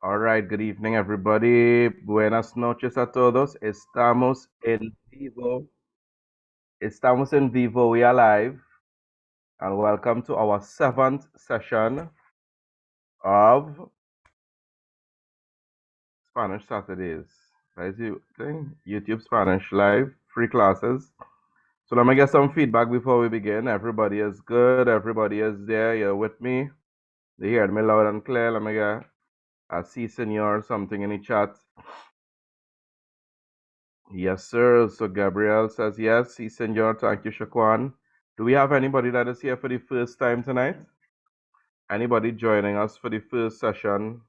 All right, good evening, everybody. Buenas noches a todos. Estamos en vivo. Estamos en vivo. We are live. And welcome to our 7th session of Spanish Saturdays. That is the thing. YouTube Spanish Live, free classes. So let me get some feedback before we begin. Everybody is good. Everybody is there. You're with me. They heard me loud and clear. Let me get a C senor or something in the chat. Yes, sir. So Gabriel says yes. Sí, senor. Thank you, Shaquan. Do we have anybody that is here for the first time tonight? Anybody joining us for the first session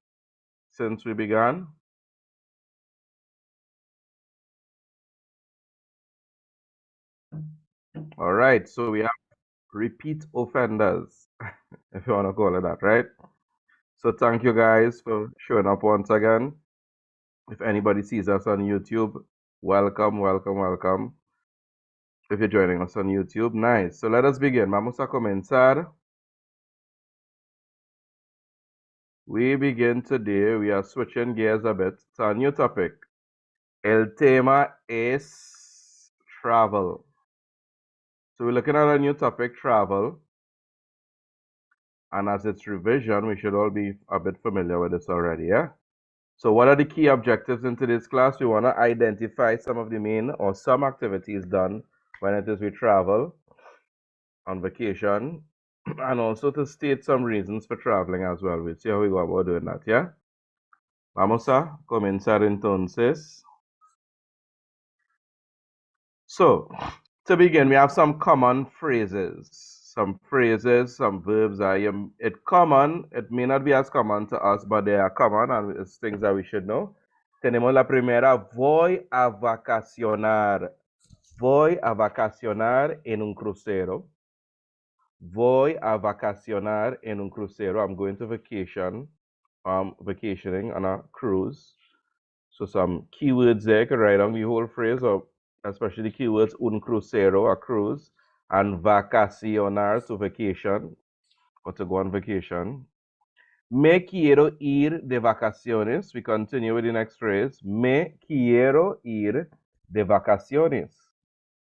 since we began? All right. So we have repeat offenders, if you want to call it that, right? So thank you guys for showing up once again. If anybody sees us on YouTube, welcome, welcome, welcome. If you're joining us on YouTube, nice. So let us begin. Vamos a comenzar. We begin today. We are switching gears a bit. It's a new topic. El tema es travel. So we're looking at a new topic, travel. And as it's revision, we should all be a bit familiar with this already, yeah? So what are the key objectives in today's class? We want to identify some of the main or some activities done when it is we travel on vacation, and also to state some reasons for traveling as well. We'll see how we go about doing that, yeah? Vamos a comenzar entonces. So, to begin, we have some common phrases. Some phrases, some verbs are common. It may not be as common to us, but they are common and it's things that we should know. Tenemos la primera, voy a vacacionar. Voy a vacacionar en un crucero. Voy a vacacionar en un crucero. I'm going to vacation, vacationing on a cruise. So some keywords there, you can write down the whole phrase, or especially the keywords un crucero, a cruise, and vacacionar, to vacation, or to go on vacation. Me quiero ir de vacaciones. We continue with the next phrase. Me quiero ir de vacaciones.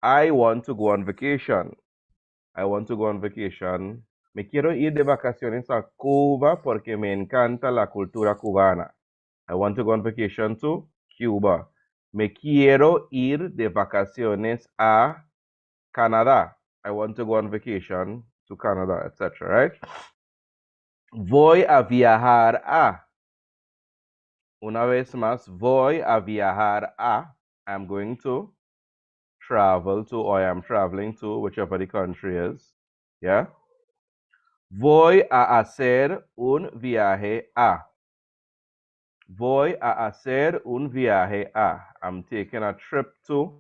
I want to go on vacation. I want to go on vacation. Me quiero ir de vacaciones a Cuba porque me encanta la cultura cubana. I want to go on vacation to Cuba. Me quiero ir de vacaciones a Canadá. I want to go on vacation to Canada, etc. Right? Voy a viajar a. Una vez más, voy a viajar a. I'm going to travel to, or I am traveling to, whichever the country is. Yeah? Voy a hacer un viaje a. Voy a hacer un viaje a. I'm taking a trip to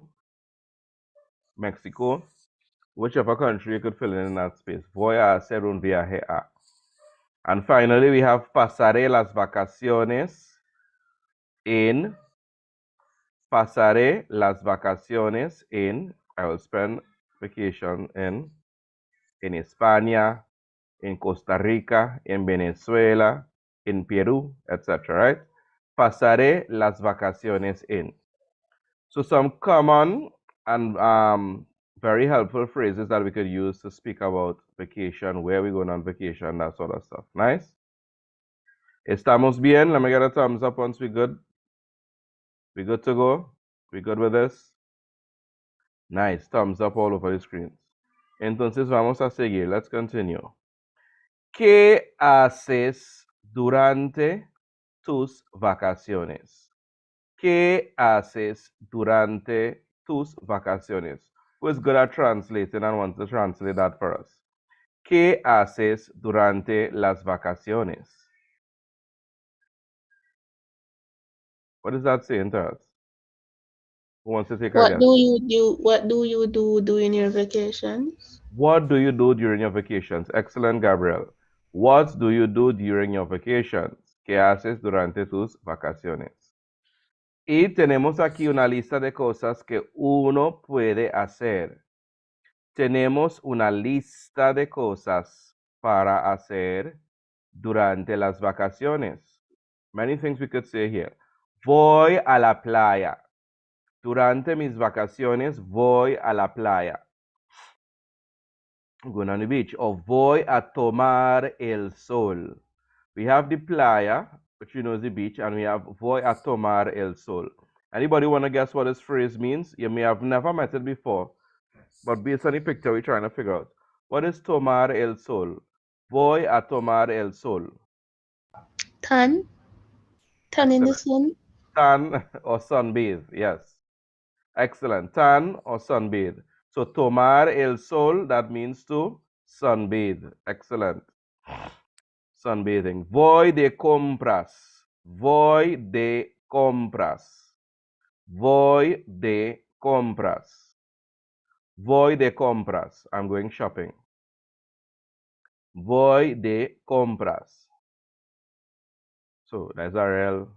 Mexico, whichever country you could fill in that space. Voy a hacer un viaje a. And finally, we have pasaré las vacaciones in. Pasaré las vacaciones in. I will spend vacation in España, in Costa Rica, in Venezuela, in Peru, etc. Right? Pasaré las vacaciones in. So some common and very helpful phrases that we could use to speak about vacation, where we're going on vacation, that sort of stuff. Nice? Estamos bien? Let me get a thumbs up once we're good. We good to go? We good with this? Nice. Thumbs up all over the screens. Entonces vamos a seguir. Let's continue. ¿Qué haces durante tus vacaciones? ¿Qué haces durante tus vacaciones? Who is good at translating and wants to translate that for us? ¿Qué haces durante las vacaciones? What is that saying to us? Who wants to take a What guess? do you do? What do you do during your vacations? What do you do during your vacations? Excellent, Gabriel. What do you do during your vacations? ¿Qué haces durante tus vacaciones? Y tenemos aquí una lista de cosas que uno puede hacer. Tenemos una lista de cosas para hacer durante las vacaciones. Many things we could say here. Voy a la playa. Durante mis vacaciones voy a la playa. I'm going on the beach. Or voy a tomar el sol. We have the playa, which you know is the beach, and we have voy a tomar el sol. Anybody want to guess what this phrase means? You may have never met it before, but based on the picture, we're trying to figure out. What is tomar el sol? Voy a tomar el sol. Tan in the Excellent. sun. Tan or sunbathe, yes. Excellent. Tan or sunbathe. So tomar el sol, that means to sunbathe. Excellent. Sunbathing. Voy de compras. Voy de compras. Voy de compras. Voy de compras. I'm going shopping. Voy de compras. So that's RL.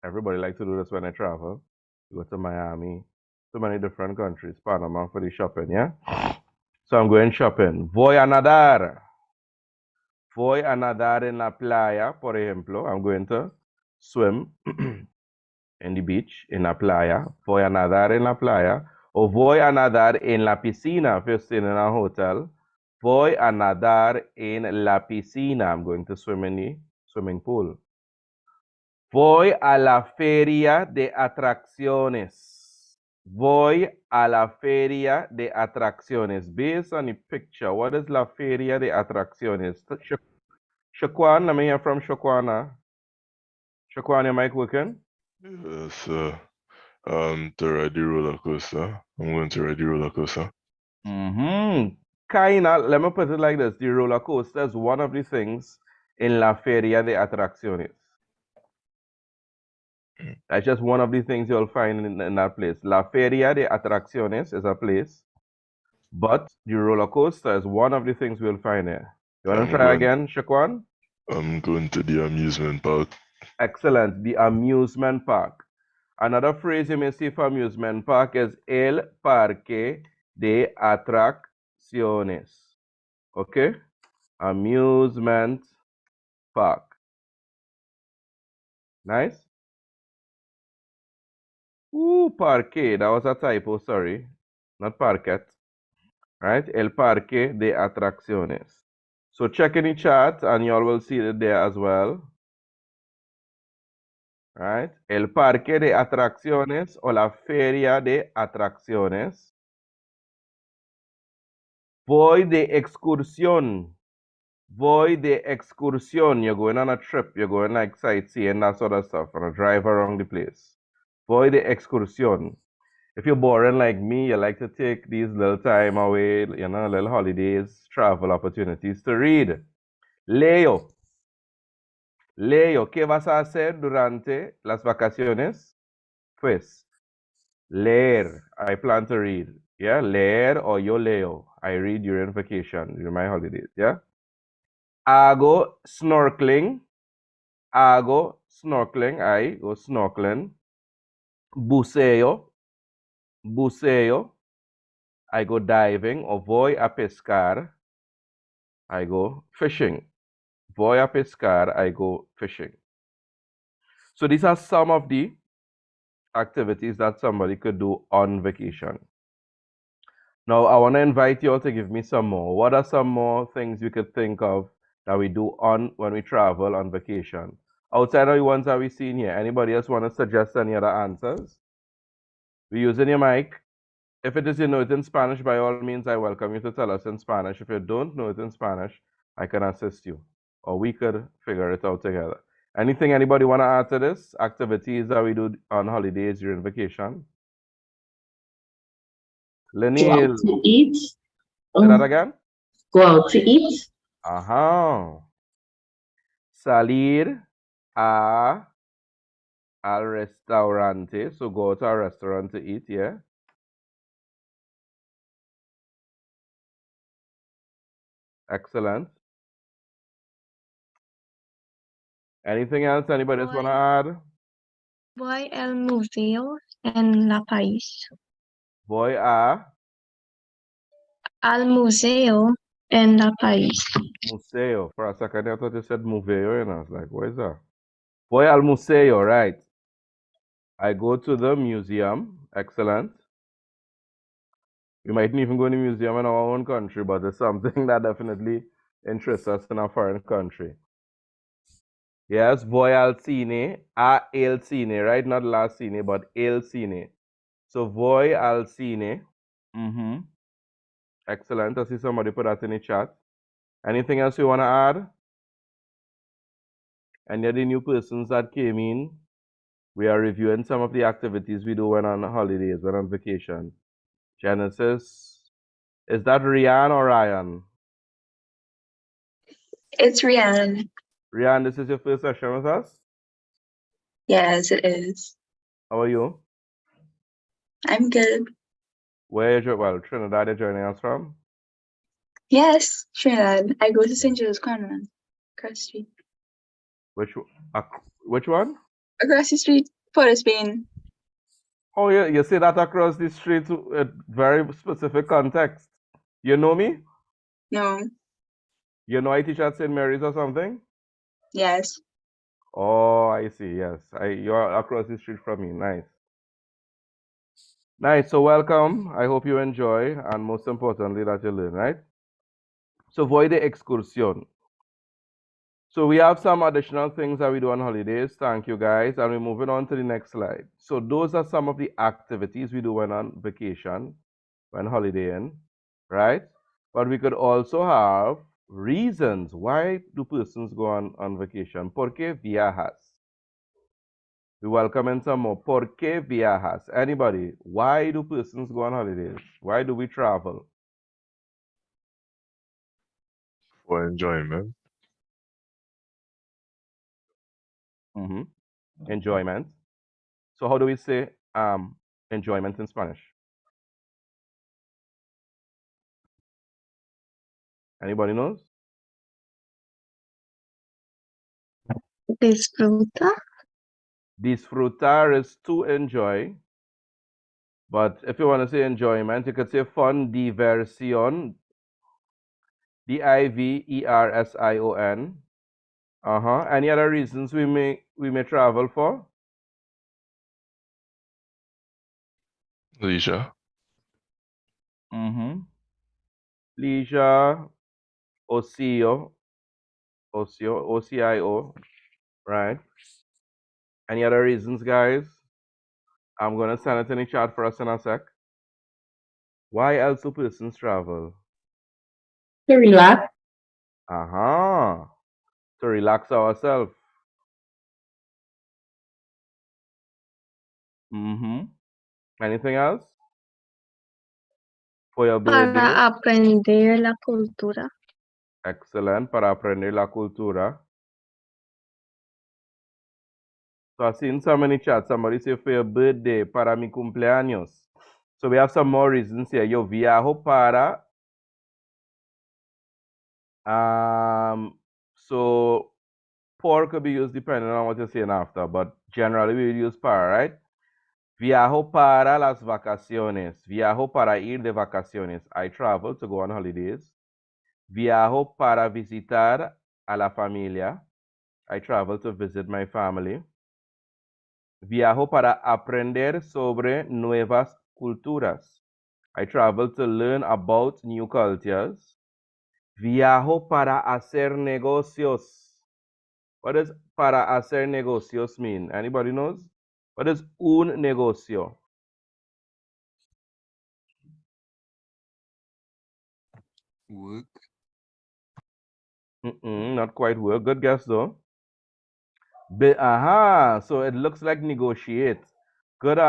Everybody likes to do this when they travel. You go to Miami, so many different countries, Panama for the shopping, yeah? So I'm going shopping. Voy a nadar. Voy a nadar en la playa, por ejemplo. I'm going to swim in the beach, in la playa. Voy a nadar en la playa. O voy a nadar en la piscina if you're staying in a hotel. Voy a nadar en la piscina. I'm going to swim in the swimming pool. Voy a la feria de atracciones. Voy a la feria de atracciones. Based on the picture, what is la feria de atracciones? Shaquan, let me hear from Shaquana. Shaquan, your mic working? Yes, to ride the roller coaster. I'm going to ride the roller coaster. Kinda, let me put it like this. The roller coaster is one of the things in la feria de atracciones. That's just one of the things you'll find in that place. La feria de atracciones is a place, but the roller coaster is one of the things we'll find there. You want to try again, Shaquan? I'm going to the amusement park. Excellent. The amusement park. Another phrase you may see for amusement park is el parque de atracciones. Okay? Amusement park. Nice? Ooh, parque. That was a typo, sorry. Not parquet. Right? El parque de atracciones. So check in the chat and y'all will see it there as well. Right? El parque de atracciones o la feria de atracciones. Voy de excursión. Voy de excursión. You're going on a trip. You're going like sightseeing, that sort of stuff, and a drive around the place. Voy de excursión. If you're boring like me, you like to take these little time away, you know, little holidays, travel opportunities to read. Leo. Leo, ¿qué vas a hacer durante las vacaciones? Pues, leer. I plan to read. Yeah, leer or yo leo. I read during vacation, during my holidays. Yeah. Hago snorkeling. Hago snorkeling. I go snorkeling. Buceo. Buceo. I go diving. O voy a pescar. I go fishing. Voy a pescar. I go fishing. So these are some of the activities that somebody could do on vacation. Now, I want to invite you all to give me some more. What are some more things you could think of that we do when we travel on vacation? Outside of the ones that we've seen here, anybody else want to suggest any other answers? We're using your mic. If it is you know it in Spanish, by all means, I welcome you to tell us in Spanish. If you don't know it in Spanish, I can assist you, or we could figure it out together. Anything anybody want to add to this? Activities that we do on holidays during vacation? Go Lenil. out to eat. Say that again? Go out to eat. Ajá. Salir al restaurante. So go to a restaurant to eat, yeah? Excellent. Anything else anybody else want to add? Voy al museo en la país. Voy Al museo en la país. museo. For a second, I thought you said museo, and I was like, what is that? Voy al museo, right? I go to the museum. Excellent. We mightn't even go to the museum in our own country, but it's something that definitely interests us in a foreign country. Yes, voy al cine, a el cine, right? Not la cine, but el cine. So voy al cine. Excellent. I see somebody put that in the chat. Anything else you want to add? Any of the new persons that came in? We are reviewing some of the activities we do when on holidays, when on vacation. Genesis. Is that Rian or Ryan? It's Rianne. Rian, this is your first session with us? Yes, it is. How are you? I'm good. Where you, well, Trinidad you're joining us from? Yes, Trinidad. I go to St. Joe's Convent. Across the street. Which one? Across the street, Port Spain. Oh, yeah, you say that across the street with very specific context. You know me? No. You know I teach at St. Mary's or something? Yes. Oh, I see. Yes, you're across the street from me. Nice. Nice. So welcome. I hope you enjoy, and most importantly, that you learn, right? So voy de excursión. So we have some additional things that we do on holidays. Thank you, guys. And we're moving on to the next slide. So those are some of the activities we do when on vacation, when holidaying, right? But we could also have reasons. Why do persons go on vacation? ¿Por qué viajas? We welcome in some more. ¿Por qué viajas? Anybody? Why do persons go on holidays? Why do we travel? For enjoyment. Enjoyment. So how do we say enjoyment in Spanish? Anybody knows? Disfruta. Disfrutar is to enjoy. But if you want to say enjoyment, you could say fun, diversión. Diversion. Any other reasons we may travel for? Leisure. Leisure, ocio, OCIO, right? Any other reasons, guys? I'm gonna send it in the chat for us in a sec. Why else do persons travel? To relax. To relax ourselves. Anything else? For your birthday? Para aprender la cultura. Excellent, para aprender la cultura. So I've seen some in the chat. Somebody say for your birthday, para mi cumpleaños. So we have some more reasons here. Yo viajo para. So por could be used depending on what you're saying after, but generally we use para, right? Viajo para las vacaciones. Viajo para ir de vacaciones. I travel to go on holidays. Viajo para visitar a la familia. I travel to visit my family. Viajo para aprender sobre nuevas culturas. I travel to learn about new cultures. Viajo para hacer negocios. What does para hacer negocios mean? Anybody knows? What is un negocio? Work. Not quite work. Good guess though. So it looks like negotiate. Good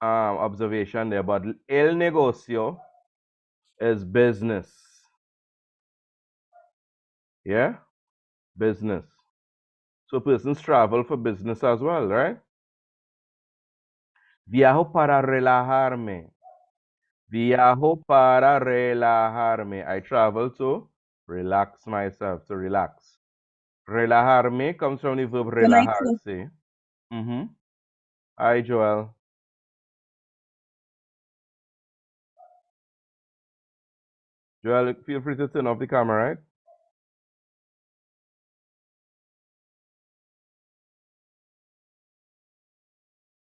observation there. But el negocio is business. Yeah? Business. So persons travel for business as well, right? Viajo para relajarme. Viajo para relajarme. I travel to relax myself, to relax. Relajarme comes from the verb relajarse. Hi, Joel. Joel, feel free to turn off the camera, right?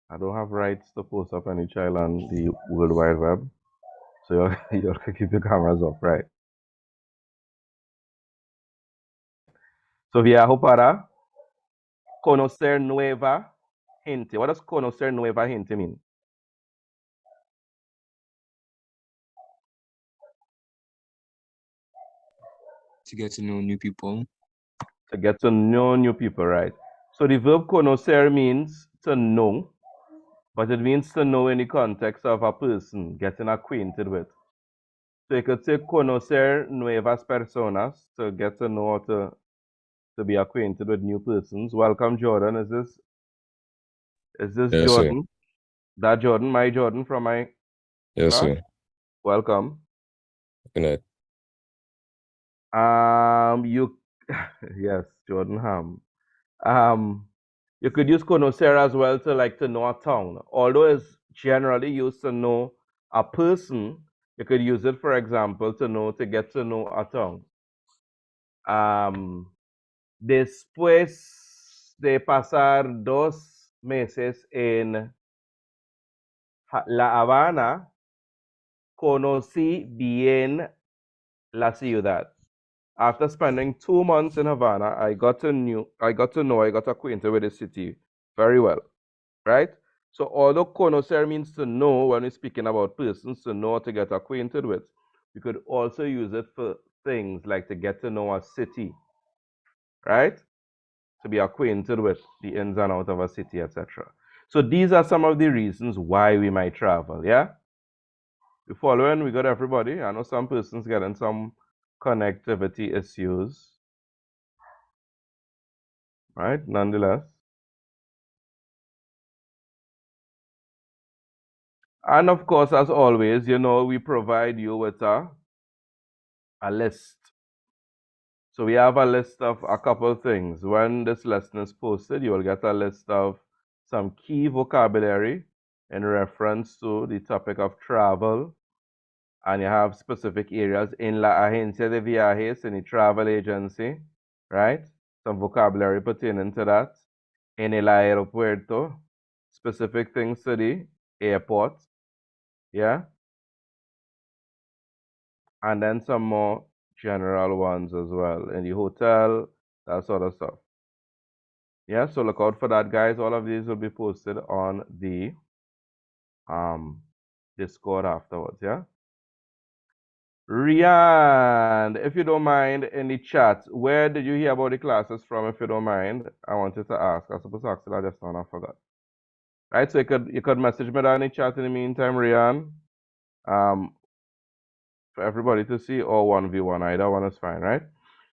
I don't have rights to post up any child on the World Wide Web. So you can keep your cameras up, right? So viajo para conocer nueva gente. What does conocer nueva gente mean? To get to know new people. To get to know new people, right? So the verb conocer means to know, but it means to know in the context of a person, getting acquainted with. So you could say conocer nuevas personas, to get to know or to be acquainted with new persons. Welcome, Jordan. Is this Yes, sir. Jordan? That Jordan, my Jordan from my Yes, class? sir. Welcome. Good night. You yes, Jordan Ham. You could use conocer as well to know a town. Although it's generally used to know a person, you could use it, for example, to get to know a town. Después de pasar 2 meses en La Habana, conocí bien la ciudad. After spending 2 months in Havana, I got acquainted with the city very well, right? So although conocer means to know when we're speaking about persons, to know, to get acquainted with, you could also use it for things like to get to know a city, right? To be acquainted with the ins and outs of a city, etc. So these are some of the reasons why we might travel, yeah? You following? We got everybody. I know some persons getting some connectivity issues, right? Nonetheless. And of course, as always, we provide you with a list. So we have a list of a couple of things. When this lesson is posted, you will get a list of some key vocabulary in reference to the topic of travel. And you have specific areas in la agencia de viajes, in the travel agency, right? Some vocabulary pertaining to that. En el aeropuerto, specific things to the airport, yeah? And then some more general ones as well in the hotel, that sort of stuff. Yeah, so look out for that, guys. All of these will be posted on the Discord afterwards, yeah? Rian, if you don't mind, in the chat, where did you hear about the classes from? If you don't mind, I wanted to ask. I was supposed to ask that just now, and I forgot. Right, so you could message me down in the chat in the meantime, Rian. For everybody to see, or 1v1, either one is fine, right?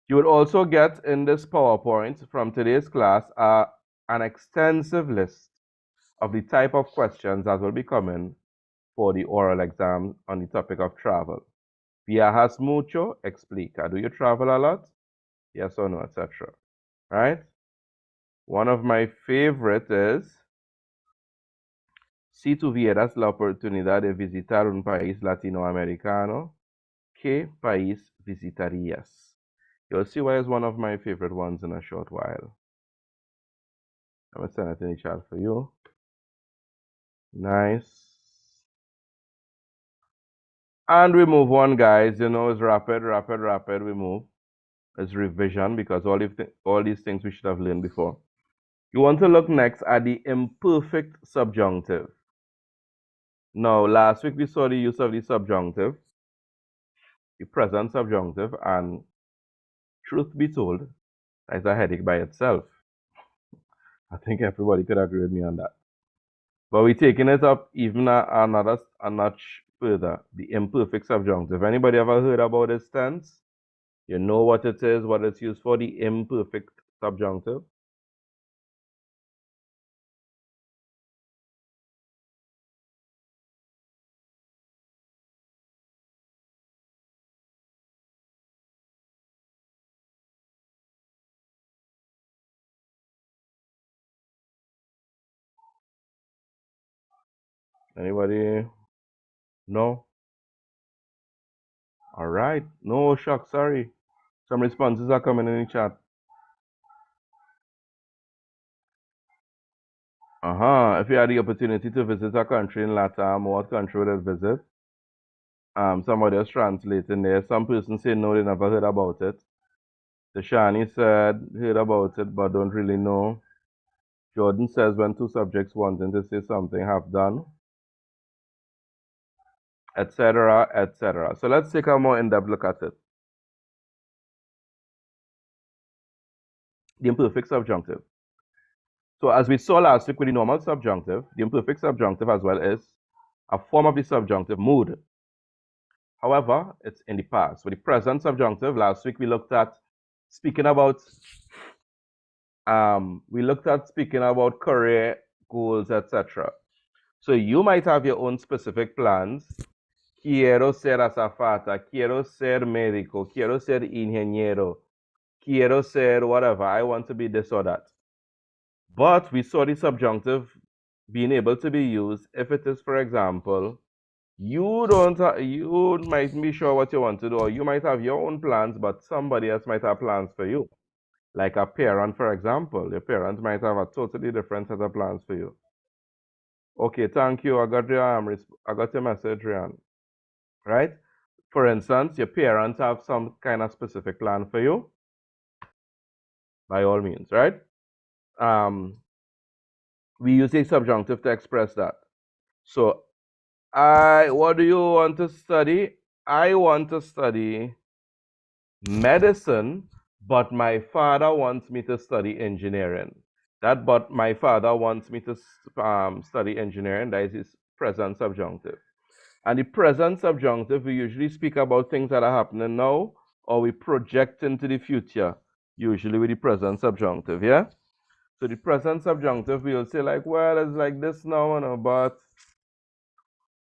You would also get in this PowerPoint from today's class an extensive list of the type of questions that will be coming for the oral exam on the topic of travel. Viajas mucho? Explica. Do you travel a lot? Yes or no, etc. Right? One of my favorite is, si tuvieras la oportunidad de visitar un país latinoamericano, ¿qué país visitarías? You'll see why it's one of my favorite ones in a short while. I'm going to send it in the chat for you. Nice. And we move on, guys. It's rapid. We move. It's revision because all these things we should have learned before. You want to look next at the imperfect subjunctive. Now, last week we saw the use of the subjunctive, the present subjunctive, and truth be told, that's a headache by itself. I think everybody could agree with me on that. But we're taking it up even a notch further, the imperfect subjunctive. Anybody ever heard about this tense? You know what it is, what it's used for, the imperfect subjunctive? Anybody? No? All right. No shock, sorry. Some responses are coming in the chat. If you had the opportunity to visit a country in Latam, what country would you visit? Somebody else translating there. Some person say no, they never heard about it. Tashani said heard about it, but don't really know. Jordan says when two subjects wanting to say something have done, etc., etc. So let's take a more in-depth look at it. The imperfect subjunctive. So as we saw last week with the normal subjunctive, the imperfect subjunctive as well is a form of the subjunctive mood. However, it's in the past. With the present subjunctive, last week we looked at speaking about career goals, etc. So you might have your own specific plans. Quiero ser azafata, quiero ser médico, quiero ser ingeniero, quiero ser whatever. I want to be this or that. But we saw the subjunctive being able to be used if it is, for example, you might be sure what you want to do, or you might have your own plans, but somebody else might have plans for you. Like a parent, for example. Your parent might have a totally different set of plans for you. Okay, thank you. I got your message, Ryan. Right? For instance, your parents have some kind of specific plan for you. By all means, right? We use a subjunctive to express that. So, what do you want to study? I want to study medicine, but my father wants me to study engineering. But my father wants me to study engineering, that is his present subjunctive. And the present subjunctive, we usually speak about things that are happening now, or we project into the future, usually with the present subjunctive, yeah? So the present subjunctive, we'll say like, well, it's like this now, but,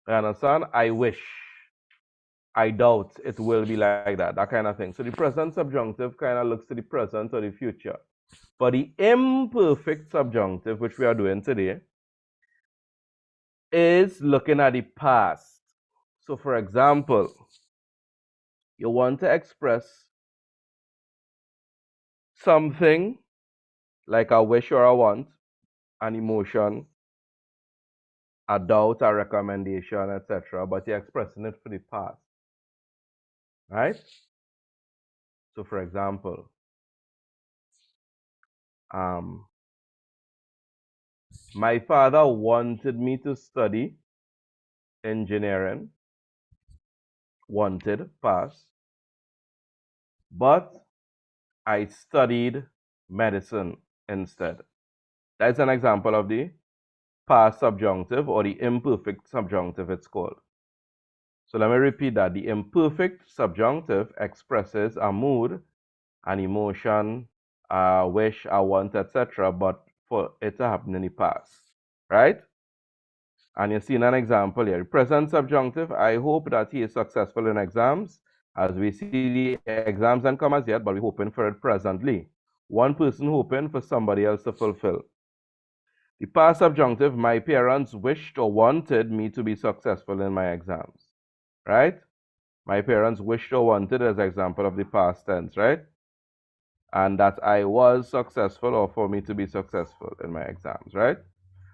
you understand? I wish. I doubt it will be like that kind of thing. So the present subjunctive kind of looks to the present or the future. For the imperfect subjunctive, which we are doing today, is looking at the past. So for example, you want to express something like a wish or a want, an emotion, a doubt, a recommendation, etc., but you're expressing it for the past. Right? So for example, my father wanted me to study engineering, wanted, past, but I studied medicine instead. That's an example of the past subjunctive or the imperfect subjunctive, it's called. So let me repeat that. The imperfect subjunctive expresses a mood, an emotion, a wish, a want, etc., but for it to happen in the past, right? And you've seen an example here. Present subjunctive, I hope that he is successful in exams. As we see, the exams haven't come as yet, but we're hoping for it presently. One person hoping for somebody else to fulfill. The past subjunctive, my parents wished or wanted me to be successful in my exams, right? My parents wished or wanted as an example of the past tense, right? And that I was successful or for me to be successful in my exams, right?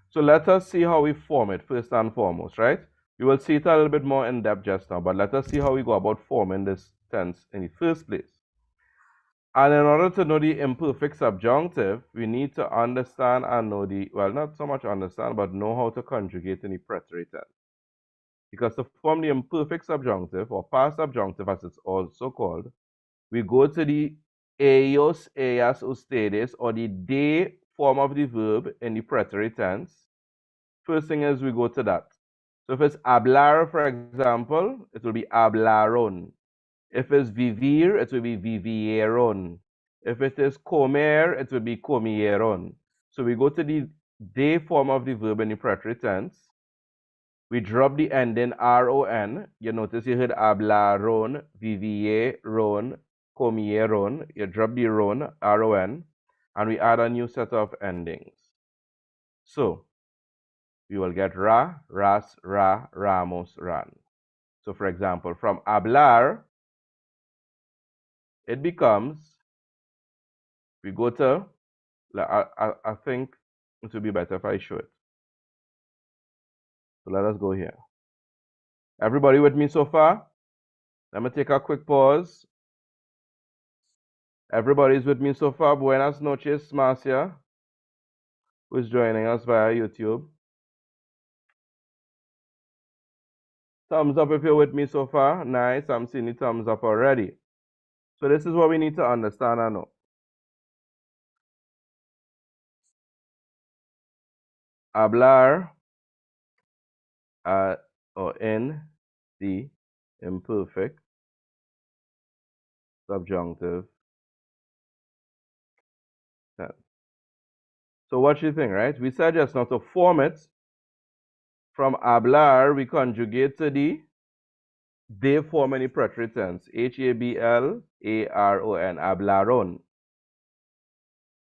So let us see how we form it first and foremost, right? We will see it a little bit more in depth just now, but let us see how we go about forming this tense in the first place. And in order to know the imperfect subjunctive, we need to understand and know well, not so much understand, but know how to conjugate in the preterite tense. Because to form the imperfect subjunctive, or past subjunctive as it's also called, we go to the ellos, ellas, ustedes, or the they form of the verb in the preterite tense. First thing is we go to that. So if it's hablar, for example, it will be hablaron. If it's vivir, it will be vivieron. If it is comer, it will be comieron. So we go to the they form of the verb in the preterite tense. We drop the ending ron. You notice you heard hablaron, vivieron, comieron. You drop the ron, and we add a new set of endings. So we will get ra, ras, ra, ramos, ran. So for example, from hablar, it becomes, we go to, I think it would be better if I show it. So let us go here. Everybody with me so far? Let me take a quick pause. Everybody's with me so far. Buenas noches, Marcia, who is joining us via YouTube. Thumbs up if you're with me so far. Nice. I'm seeing the thumbs up already. So this is what we need to understand and know. Hablar or in the imperfect subjunctive tense. So what you think, right? We said just now to form it from hablar, we conjugate to the they form any preterite tense. Hablaron, hablaron.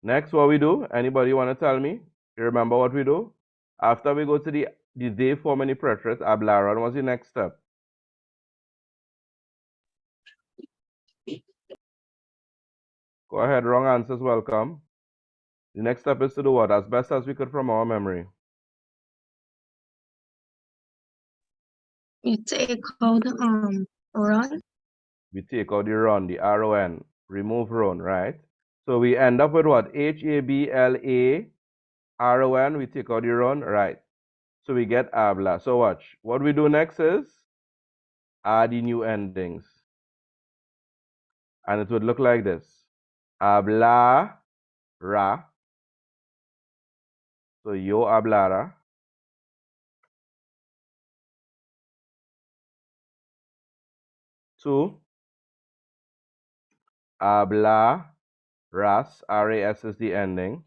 Next, what we do? Anybody want to tell me? You remember what we do? After we go to the they form any preterite, hablaron, what's the next step? Go ahead, wrong answers, welcome. The next step is to do what? As best as we could from our memory. You take out run. We take out the run, the RON, remove run, right? So we end up with what? HABLARON, we take out the run, right? So we get habla. So watch. What we do next is add the new endings. And it would look like this. Habla, ra. So yo hablara. Two. Habla, ras. RAS is the ending.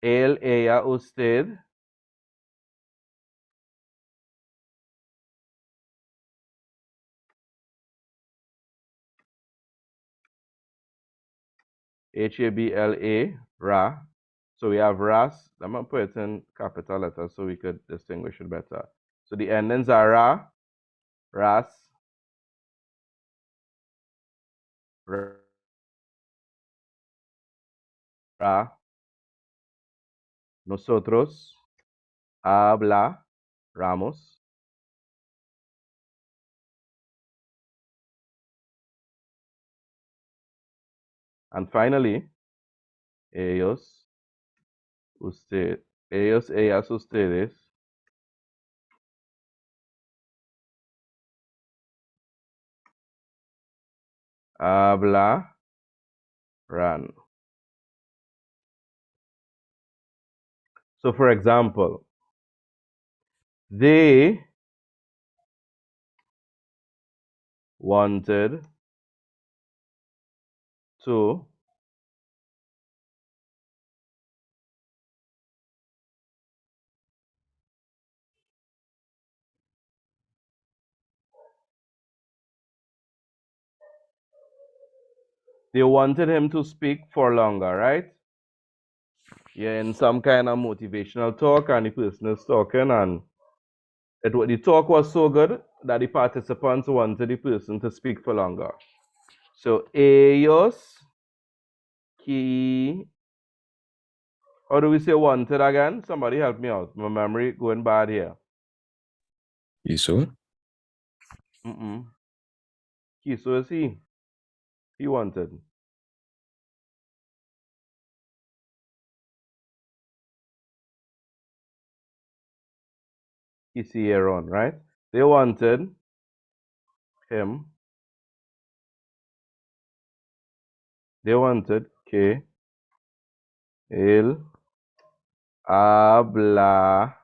Ella, usted. HABLA, ra. So we have ras. I'm going to put it in capital letters so we could distinguish it better. So the endings are ra, ras, ra, nosotros, habla, ramos. And finally, ellos, ellas, ustedes. Hablarán. So for example, they wanted to they wanted him to speak for longer, right? Yeah, in some kind of motivational talk, and the person is talking, and the talk was so good that the participants wanted the person to speak for longer. So ellos que, how do we say wanted again? Somebody help me out. My memory going bad here. Quiso. Quiso is he. He wanted. Quisieron, right? They wanted him. They wanted que él hablara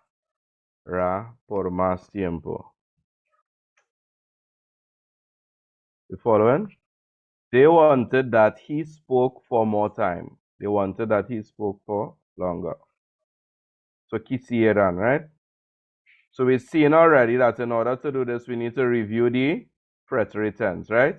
por más tiempo. You following? They wanted that he spoke for more time. They wanted that he spoke for longer. So quisieran, right? So we've seen already that in order to do this, we need to review the preterite tense, right?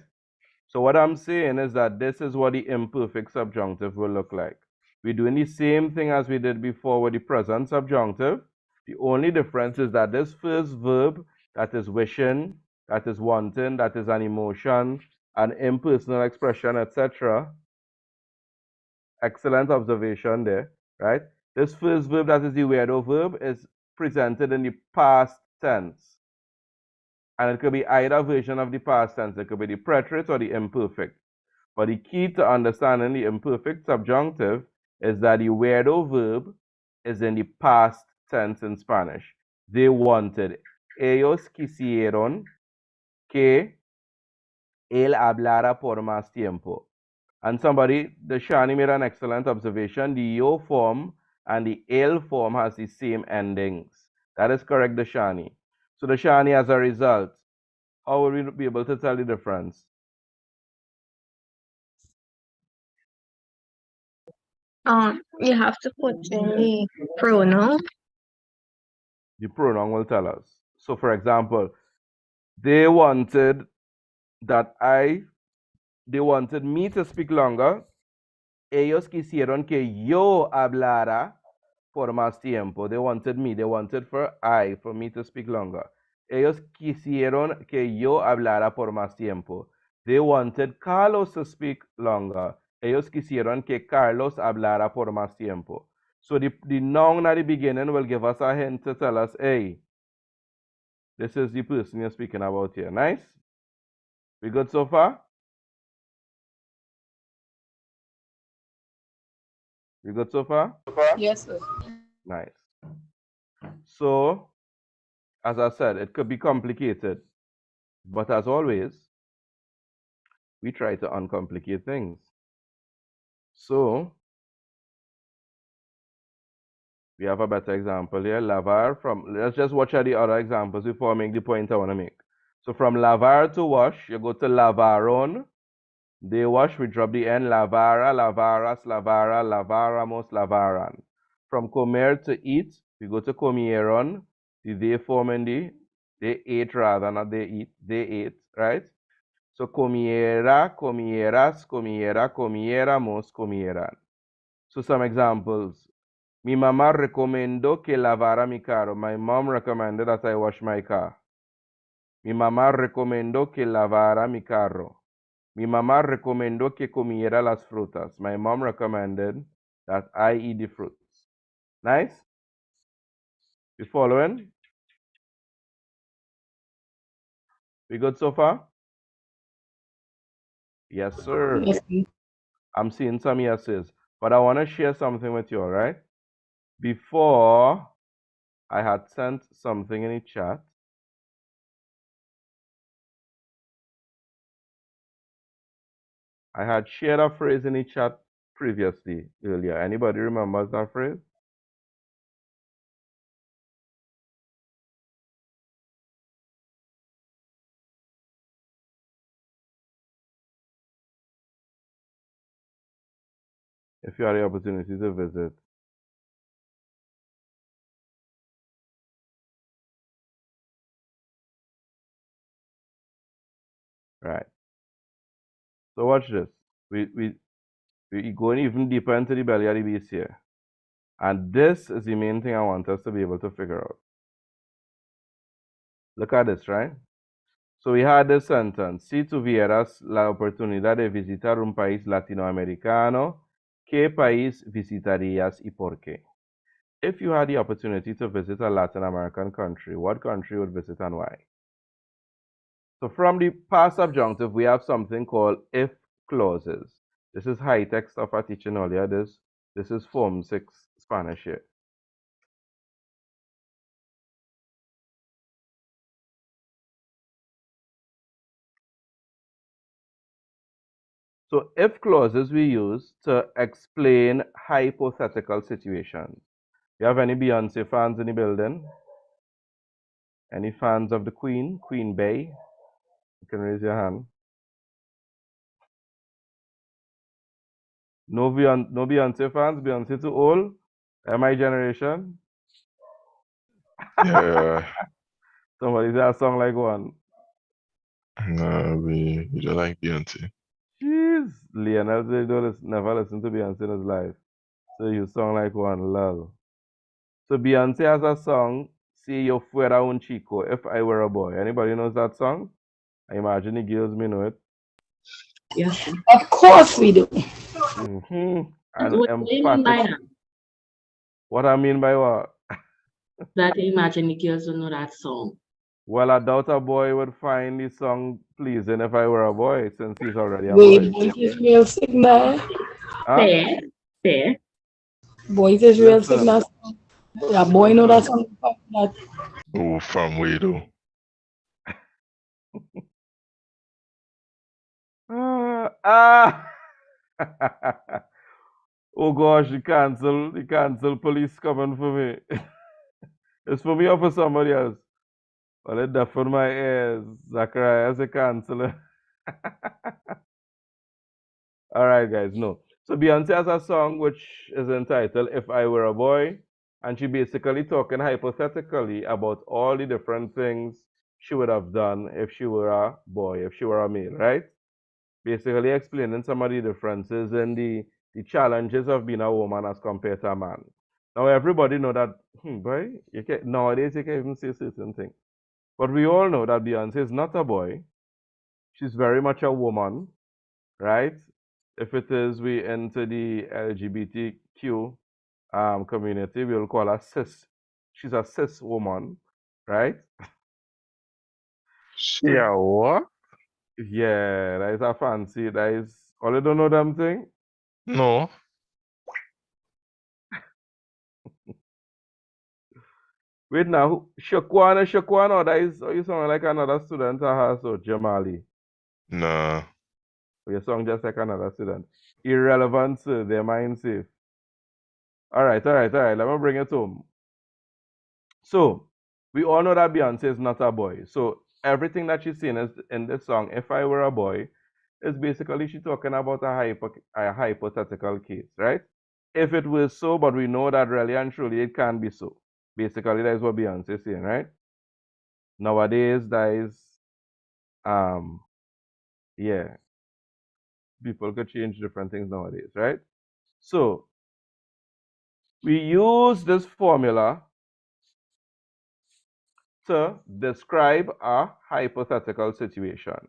So what I'm saying is that this is what the imperfect subjunctive will look like. We're doing the same thing as we did before with the present subjunctive. The only difference is that this first verb, that is wishing, that is wanting, that is an emotion, an impersonal expression, etc., Excellent observation there, right? This first verb, that is the weirdo verb, is presented in the past tense. And it could be either version of the past tense. It could be the preterite or the imperfect. But the key to understanding the imperfect subjunctive is that the weirdo verb is in the past tense in Spanish. They wanted. Ellos quisieron que él hablara por más tiempo. And somebody, the Shani made an excellent observation. The yo form and the el form has the same endings. That is correct, the Shani. So the Shani, as a result, how will we be able to tell the difference? You have to put in the pronoun. The pronoun will tell us. So, for example, they wanted me to speak longer. Ellos quisieron que yo hablara por más tiempo. They wanted for me to speak longer. Ellos quisieron que yo hablara por más tiempo. They wanted Carlos to speak longer. Ellos quisieron que Carlos hablara por más tiempo. So the noun at the beginning will give us a hint to tell us, hey, this is the person you're speaking about here. Nice? We good so far? We good so far? Yes, sir. Nice. So, as I said, it could be complicated. But as always, we try to uncomplicate things. So, we have a better example here. Lavar let's just watch out the other examples before I make the point I want to make. So from lavar to wash, you go to lavaron. They wash, we drop the N. Lavara, lavaras, lavara, lavaramos, lavaran. From comer to eat, we go to comieron. The they form in they ate rather, not they eat. They ate, right? So comiera, comieras, comiera, comiéramos, comieran. So some examples. Mi mamá recomendó que lavara mi carro. My mom recommended that I wash my car. Mi mamá recomendó que lavara mi carro. Mi mamá recomendó que comiera las frutas. My mom recommended that I eat the fruits. Nice? You following? We good so far? Yes, sir. Yes, sir. I'm seeing some yeses. But I want to share something with you, all right? Before, I had sent something in the chat. I had shared a phrase in the chat previously, earlier. Anybody remembers that phrase? If you had the opportunity to visit. Right. So watch this. We going even deeper into the belly of the beast here. And this is the main thing I want us to be able to figure out. Look at this, right? So we had this sentence. Si tuvieras la oportunidad de visitar un país latinoamericano, ¿qué país visitarías y por qué? If you had the opportunity to visit a Latin American country, what country would visit and why? So from the past subjunctive, we have something called if clauses. This is high-tech stuff I teaching earlier. This is Form 6 Spanish here. So if clauses we use to explain hypothetical situations. You have any Beyonce fans in the building? Any fans of the Queen, Queen Bey? You can raise your hand. No Beyonce fans? Beyonce too old? My generation? Yeah. Somebody say a song like one. We don't like Beyonce. Jeez, Lionel said he don't never listen to Beyonce in his life. So you song like one, lol. So Beyonce has a song, Si Yo Fuera Un Chico, If I Were a Boy. Anybody knows that song? I imagine the girls may know it. Yes, sir. Of course we do. Mm-hmm. and what do you mean by emphatic. that? What I mean by what? That you imagine the girls don't know that song. Well, I doubt a boy would find the song pleasing if I were a boy, since he's already a Wait, boy. boys is real signal. Huh? Fair, fair. Boys is real Listen, signal. Yeah, boy know that listen. song. That Oh, from way though. Ah! Oh gosh, the cancel police coming for me. It's for me or for somebody else? Well, it deafened my ears. Zacharias, a canceler. All right, guys, no. So Beyonce has a song which is entitled If I Were a Boy, and she basically talking hypothetically about all the different things she would have done if she were a boy, if she were a male, right? Basically explaining some of the differences and the challenges of being a woman as compared to a man. Now everybody know that, boy, nowadays you can't even say certain things. But we all know that Beyonce is not a boy. She's very much a woman, right? If it is we enter the LGBTQ community, we'll call her cis. She's a cis woman, right? Yeah, what? Yeah, that is a fancy. That is all you don't know them thing. No. Wait now, Shakwana, or that is, or you sound like another student of hers, so Jamali. Nah. Or you sound just like another student. Irrelevant, sir, their mind safe. All right, let me bring it home. So, we all know that Beyonce is not a boy. So, everything that she's saying is in this song, If I Were a Boy, is basically she talking about a hypothetical case, right? If it was so, but we know that really and truly it can be so. Basically, that is what Beyonce is saying, right? Nowadays, that is, yeah, people could change different things nowadays, right? So, we use this formula to describe a hypothetical situation,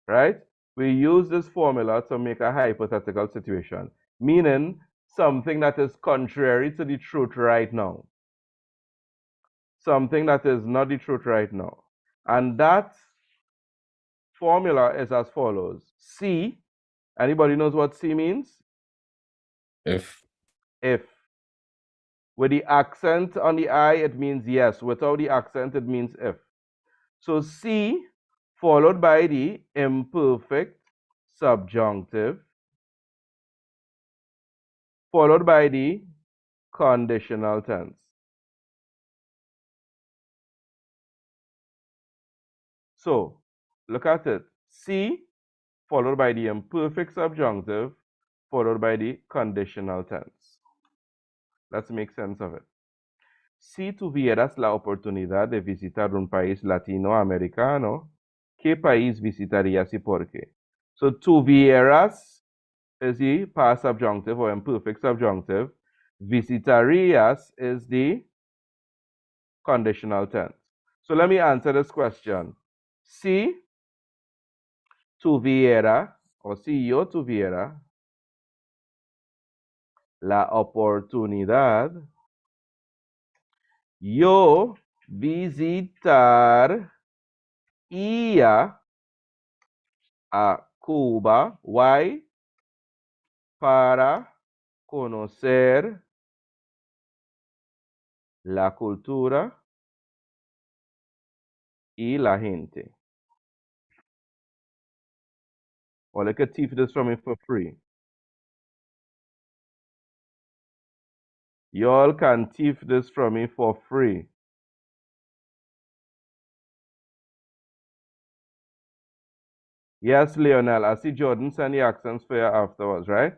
right? We use this formula to make a hypothetical situation, meaning something that is contrary to the truth right now, something that is not the truth right now. And that formula is as follows. C, anybody knows what C means? If If. With the accent on the I, it means yes. Without the accent, it means if. So C followed by the imperfect subjunctive followed by the conditional tense. So look at it. C followed by the imperfect subjunctive followed by the conditional tense. Let's make sense of it. Si tuvieras la oportunidad de visitar un país latinoamericano, ¿qué país visitarías y por qué? So tuvieras is the past subjunctive or imperfect subjunctive. Visitarías is the conditional tense. So let me answer this question. Si tuviera, or si yo tuviera la oportunidad, yo visitaría a Cuba. Why? Para conocer la cultura y la gente. Or they could teach this from me for free. Y'all can teach this from me for free. Yes, Lionel, I see Jordan send the accents for you afterwards, right?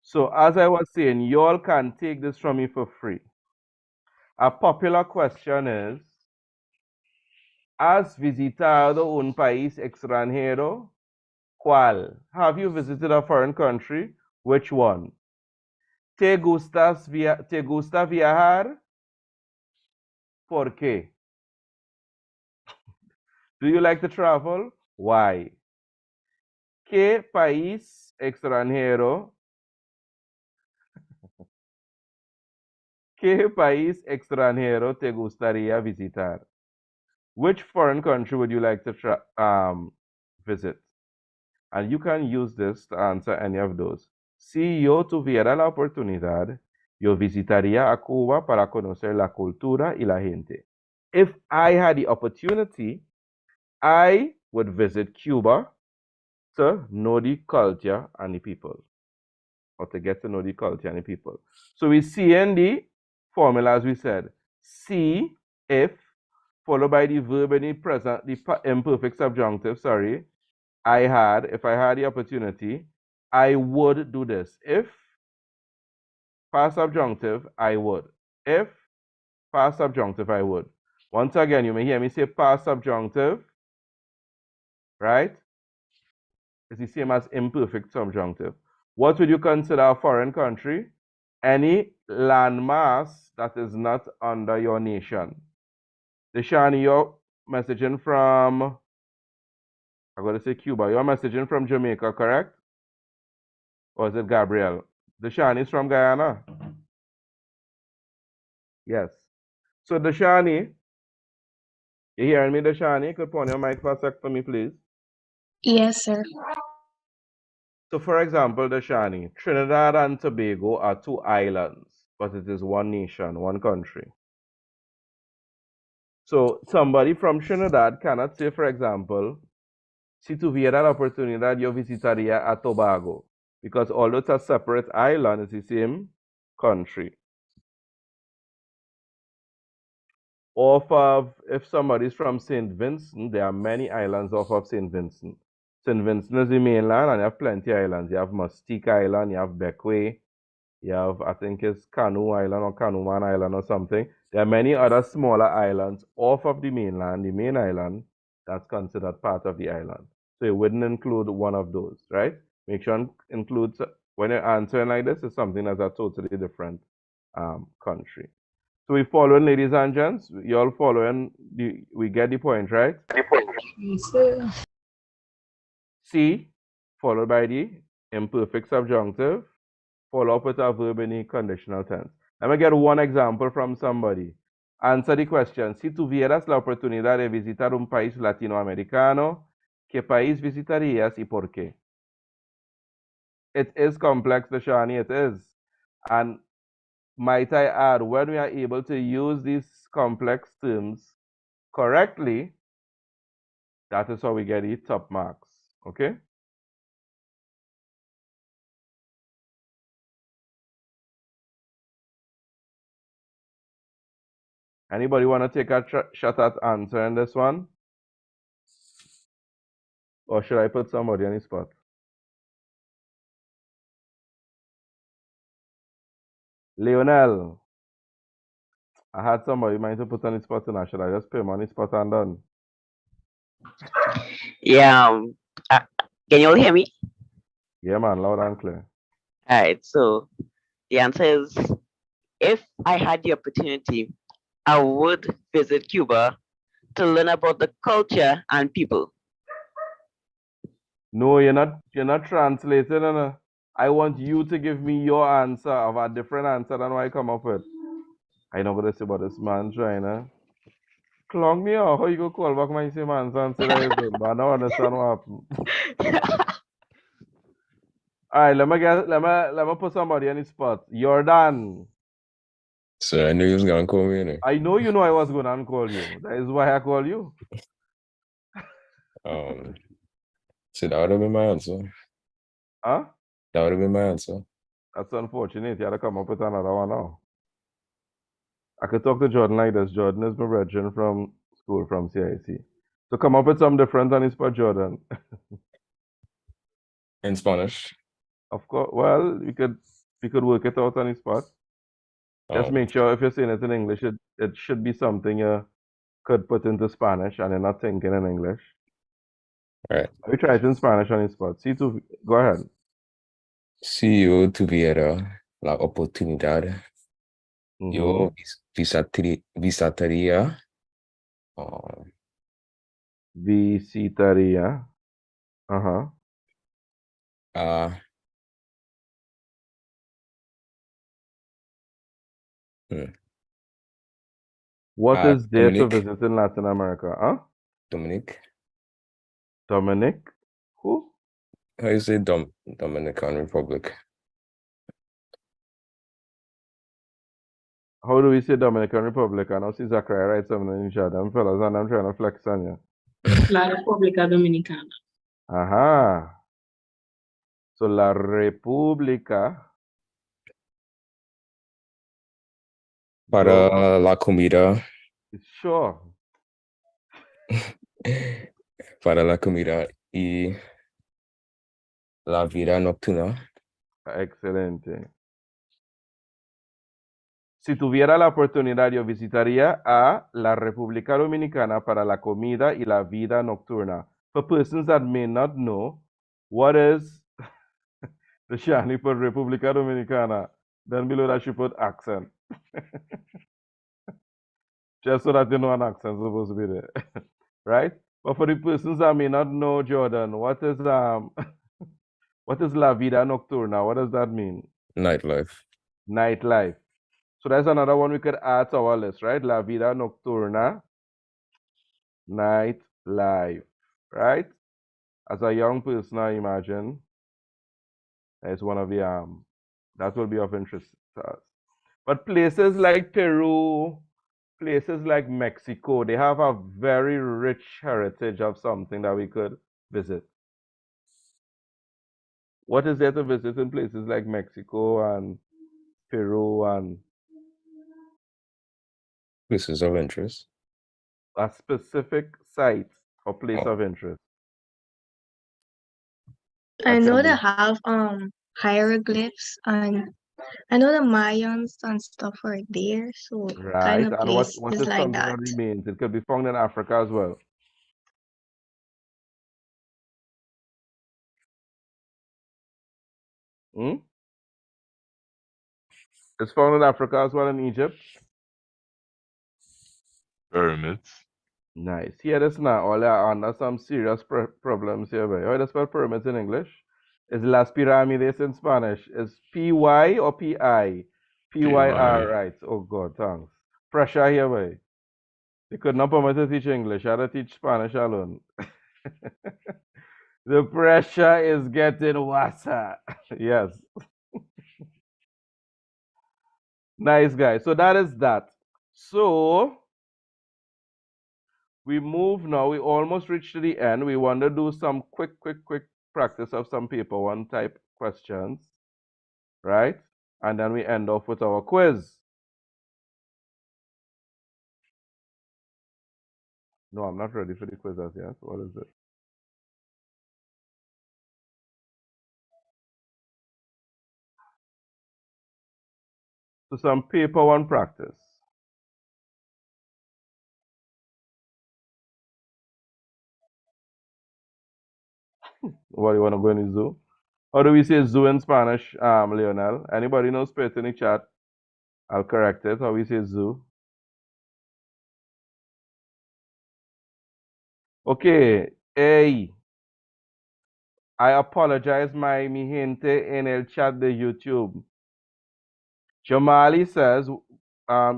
So as I was saying, y'all can take this from me for free. A popular question is, ¿has visitado un país extranjero? ¿Cuál? Have you visited a foreign country? Which one? ¿Te gusta viajar? ¿Por qué? Do you like to travel? Why? ¿Qué país extranjero? ¿Qué país extranjero te gustaría visitar? Which foreign country would you like to visit? And you can use this to answer any of those. Si yo tuviera la oportunidad, yo visitaría a Cuba para conocer la cultura y la gente. If I had the opportunity, I would visit Cuba to know the culture and the people, or to get to know the culture and the people. So we see in the formula, as we said, see, if, followed by the verb in the present, the imperfect subjunctive, sorry. If I had the opportunity, I would do this. If, past subjunctive, I would. If, past subjunctive, I would. Once again, you may hear me say past subjunctive, right? It's the same as imperfect subjunctive. What would you consider a foreign country? Any landmass that is not under your nation. Deshani, you're messaging from, I'm going to say Cuba. You're messaging from Jamaica, correct? Or is it Gabriel? Deshani is from Guyana. Yes. So Deshani, you hearing me, Deshani? Could put on your mic for a sec for me, please. Yes, sir. So for example, Deshani, Trinidad and Tobago are two islands, but it is one nation, one country. So somebody from Trinidad cannot say, for example, si tuviera la oportunidad yo visitaría a Tobago, because although it's a separate island, it's the same country. Off of, if somebody's from St. Vincent, there are many islands off of St. Vincent. St. Vincent is the mainland, and you have plenty of islands. You have Mustique Island, you have Bequia, you have, I think it's Canoe Island or Canoeman Island or something. There are many other smaller islands off of the mainland, the main island, that's considered part of the island. So it wouldn't include one of those, right? Make sure it includes, when you're answering like this, it's something that's a totally different country. So we following, ladies and gents? You all following? We get the point, right? Yes, sir. C, followed by the imperfect subjunctive, follow up with a verb in the conditional tense. Let me get one example from somebody. Answer the question. Si tuvieras la oportunidad de visitar un país latinoamericano, ¿qué país visitarías y por qué? It is complex, Deshani, it is. And might I add, when we are able to use these complex terms correctly, that is how we get the top marks, okay? Anybody want to take a shot at answering this one? Or should I put somebody on the spot? Leonel, I had somebody mind to put on the spot and should I just put him on the spot and done? Yeah. Can you all hear me? Yeah, man, loud and clear. All right. So the answer is, if I had the opportunity, I would visit Cuba to learn about the culture and people. No, you're not translating. I want you to give me your answer of a different answer than what I come up with. I know what to say about this man trying to clog me out. How you go call back my same answer and say that is good, but I don't understand what happened. All right, let me put somebody on the spot. Jordan. So I knew you was gonna call me in. I know you know I was gonna call you. That is why I call you. So that would have been my answer. Huh? That would have been my answer. That's unfortunate. You had to come up with another one now. I could talk to Jordan like this. Jordan is my brethren from school from CIC. So come up with some different on the spot, Jordan. In Spanish. Of course. Well, we could work it out on the spot. Just make sure if you're saying it in English, it should be something you could put into Spanish and you're not thinking in English. All right. We try it in Spanish on the spot. Go ahead. Si yo tuviera la oportunidad, yo visitaría. Visitaría. What is there to Dominic. visit in Latin America? Huh? Dominic. Dominic? Who? How you say Dominican Republic? How do we say Dominican Republic? I know see Zachariah write something in the chat. Them fellas, and I'm trying to flex on you. La República Dominicana. Ajá. So la República. Para la comida. Sure. Para la comida y la vida nocturna. Excelente. Si tuviera la oportunidad, yo visitaría a la República Dominicana para la comida y la vida nocturna. For persons that may not know, what is the Shani for República Dominicana? Then below that she put accent. Just so that you know an accent is supposed to be there. Right? But for the persons that may not know, Jordan, what is what is la vida nocturna? What does that mean? Nightlife. Nightlife. So that's another one we could add to our list, right? La vida nocturna, nightlife, right? As a young person, I imagine it's one of the that will be of interest to us. But places like Peru, places like Mexico, they have a very rich heritage of something that we could visit. What is there to visit in places like Mexico and Peru and Places of interest. a specific site or place of interest? I That know can they be have hieroglyphs, and I know the Mayans and stuff are there, so kind right. of And what places is like something that. that remains? It could be found in Africa as well. Hmm? It's found in Africa as well, in Egypt. Pyramids. Nice. Here this now. All are under some serious problems here. Boy. How do you spell pyramids in English? Is las pirámides in Spanish? Is P-Y or P-I? P-Y-R, right. Oh, God, thanks. Pressure here, boy. They could not permit to teach English. I had to teach Spanish alone. The pressure is getting worse. Yes. Nice, guys. So that is that. So we move now. We almost reached to the end. We want to do some quick practice of some paper one type questions, right? And then we end off with our quiz. No, I'm not ready for the quiz as yet. What is it? So some paper one practice. What do you want to go in the zoo? How do we say zoo in Spanish, Leonel? Anybody knows? Put it in the chat. I'll correct it. How we say zoo? Okay. Hey, I apologize, mi gente en el chat de YouTube. Jamali says,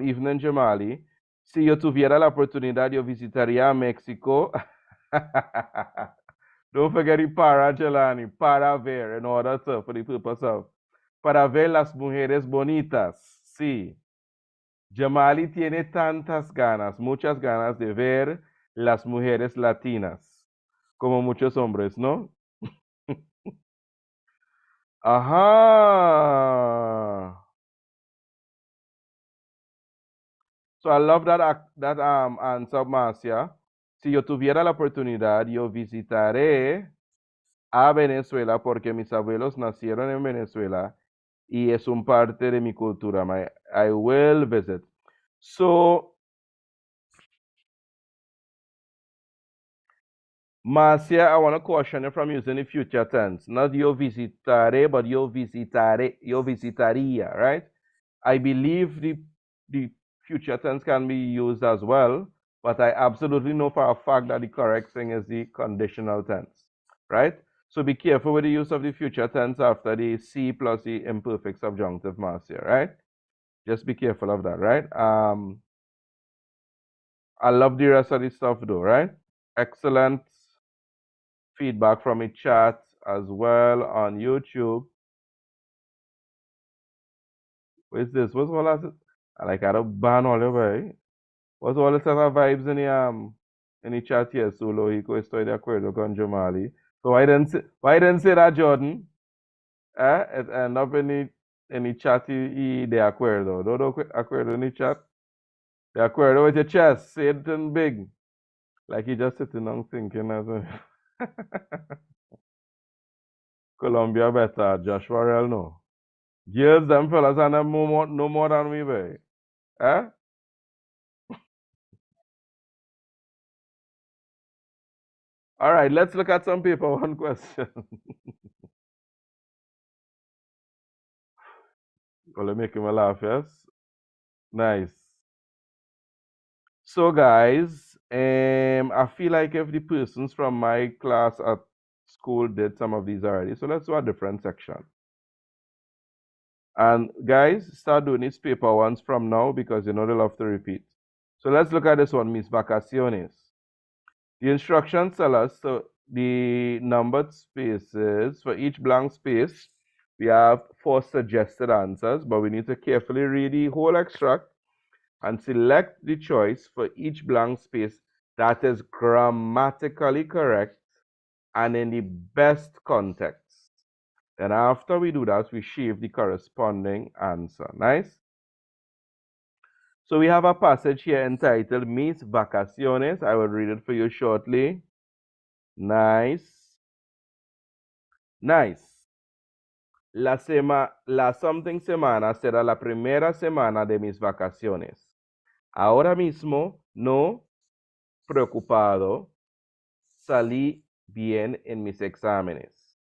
evening Jamali, si yo tuviera la oportunidad, yo visitaría México. Don't forget the para, Jelani, para ver, in order to, for the purpose of, para ver las mujeres bonitas. Sí. Jamali tiene tantas ganas, muchas ganas de ver las mujeres latinas, como muchos hombres, ¿no? Aha. So I love that answer, Marcia. Si yo tuviera la oportunidad, yo visitaré a Venezuela porque mis abuelos nacieron en Venezuela y es un parte de mi cultura. I will visit. So, Marcia, I want to caution you from using the future tense. Not yo visitaré, but yo visitaría, right? I believe the future tense can be used as well, but I absolutely know for a fact that the correct thing is the conditional tense, right? So be careful with the use of the future tense after the C plus the imperfect subjunctive mass here, right? Just be careful of that, right? I love the rest of the stuff though, right? Excellent feedback from the chat as well on YouTube. What is this? What's all that? I got a ban all the way. What's all the set of vibes in the chat here? Solo, Hiko, estoy de acuerdo con Jamali. So why didn't say that, Jordan? It end up in the chat y de acuerdo. No acuerdo in the chat. De acuerdo with your chest. Say it in big. Like you just sitting down thinking as well. Colombia better. Joshua Rell no. Girls, them fellas and them no more than we be. All right, let's look at some paper one question. Will make him laugh, yes? Nice. So guys, I feel like if the persons from my class at school did some of these already, so let's do a different section. And guys, start doing these paper ones from now because you know they love to repeat. So let's look at this one, Mis Vacaciones. The instructions tell us so the numbered spaces for each blank space. We have 4 suggested answers, but we need to carefully read the whole extract and select the choice for each blank space that is grammatically correct and in the best context. And after we do that, we shave the corresponding answer. Nice? So we have a passage here entitled Mis Vacaciones. I will read it for you shortly. Nice. Nice. La something semana será la primera semana de mis vacaciones. Ahora mismo, no preocupado, salí bien en mis exámenes.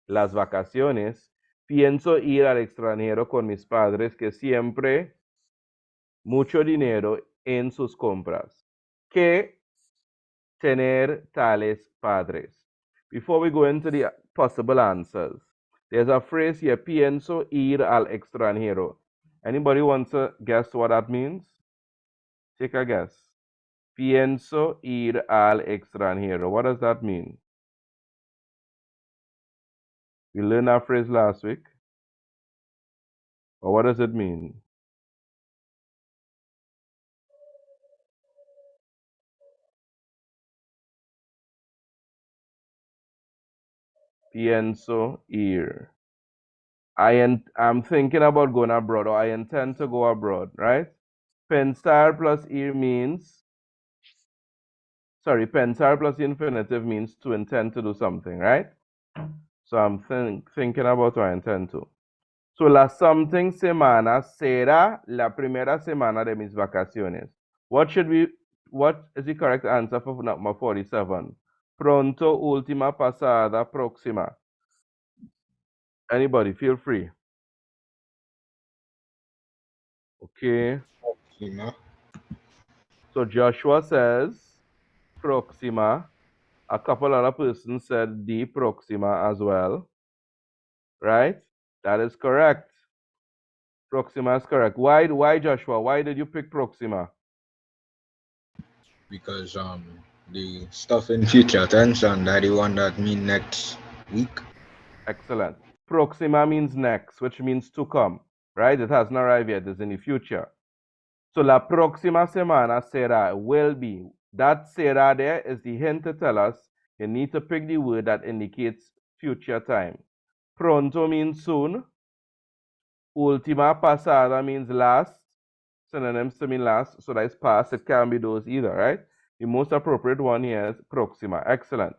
Las vacaciones, pienso ir al extranjero con mis padres que siempre mucho dinero en sus compras. Que tener tales padres. Before we go into the possible answers, there's a phrase here, pienso ir al extranjero. Anybody wants to guess what that means? Take a guess. Pienso ir al extranjero. What does that mean? We learned that phrase last week. But what does it mean? Pienso ir. I'm thinking about going abroad, or I intend to go abroad, right? Pensar plus ir means, pensar plus infinitive means to intend to do something, right? So I'm thinking about what I intend to. So la something semana será la primera semana de mis vacaciones. What is the correct answer for number 47? Pronto, última, pasada, próxima. Anybody, feel free. Okay. Próxima. So Joshua says próxima. A couple other persons said the próxima as well. Right? That is correct. Próxima is correct. Why Joshua? Why did you pick próxima? Because the stuff in future tense and that the one that mean next week. Excellent. Próxima means next, which means to come. Right? It hasn't arrived yet. It's in the future. So la próxima semana será, will be. That será there is the hint to tell us you need to pick the word that indicates future time. Pronto means soon. Última, pasada means last. Synonyms to mean last. So that's past. It can be those either, right? The most appropriate one here is próxima. Excellent.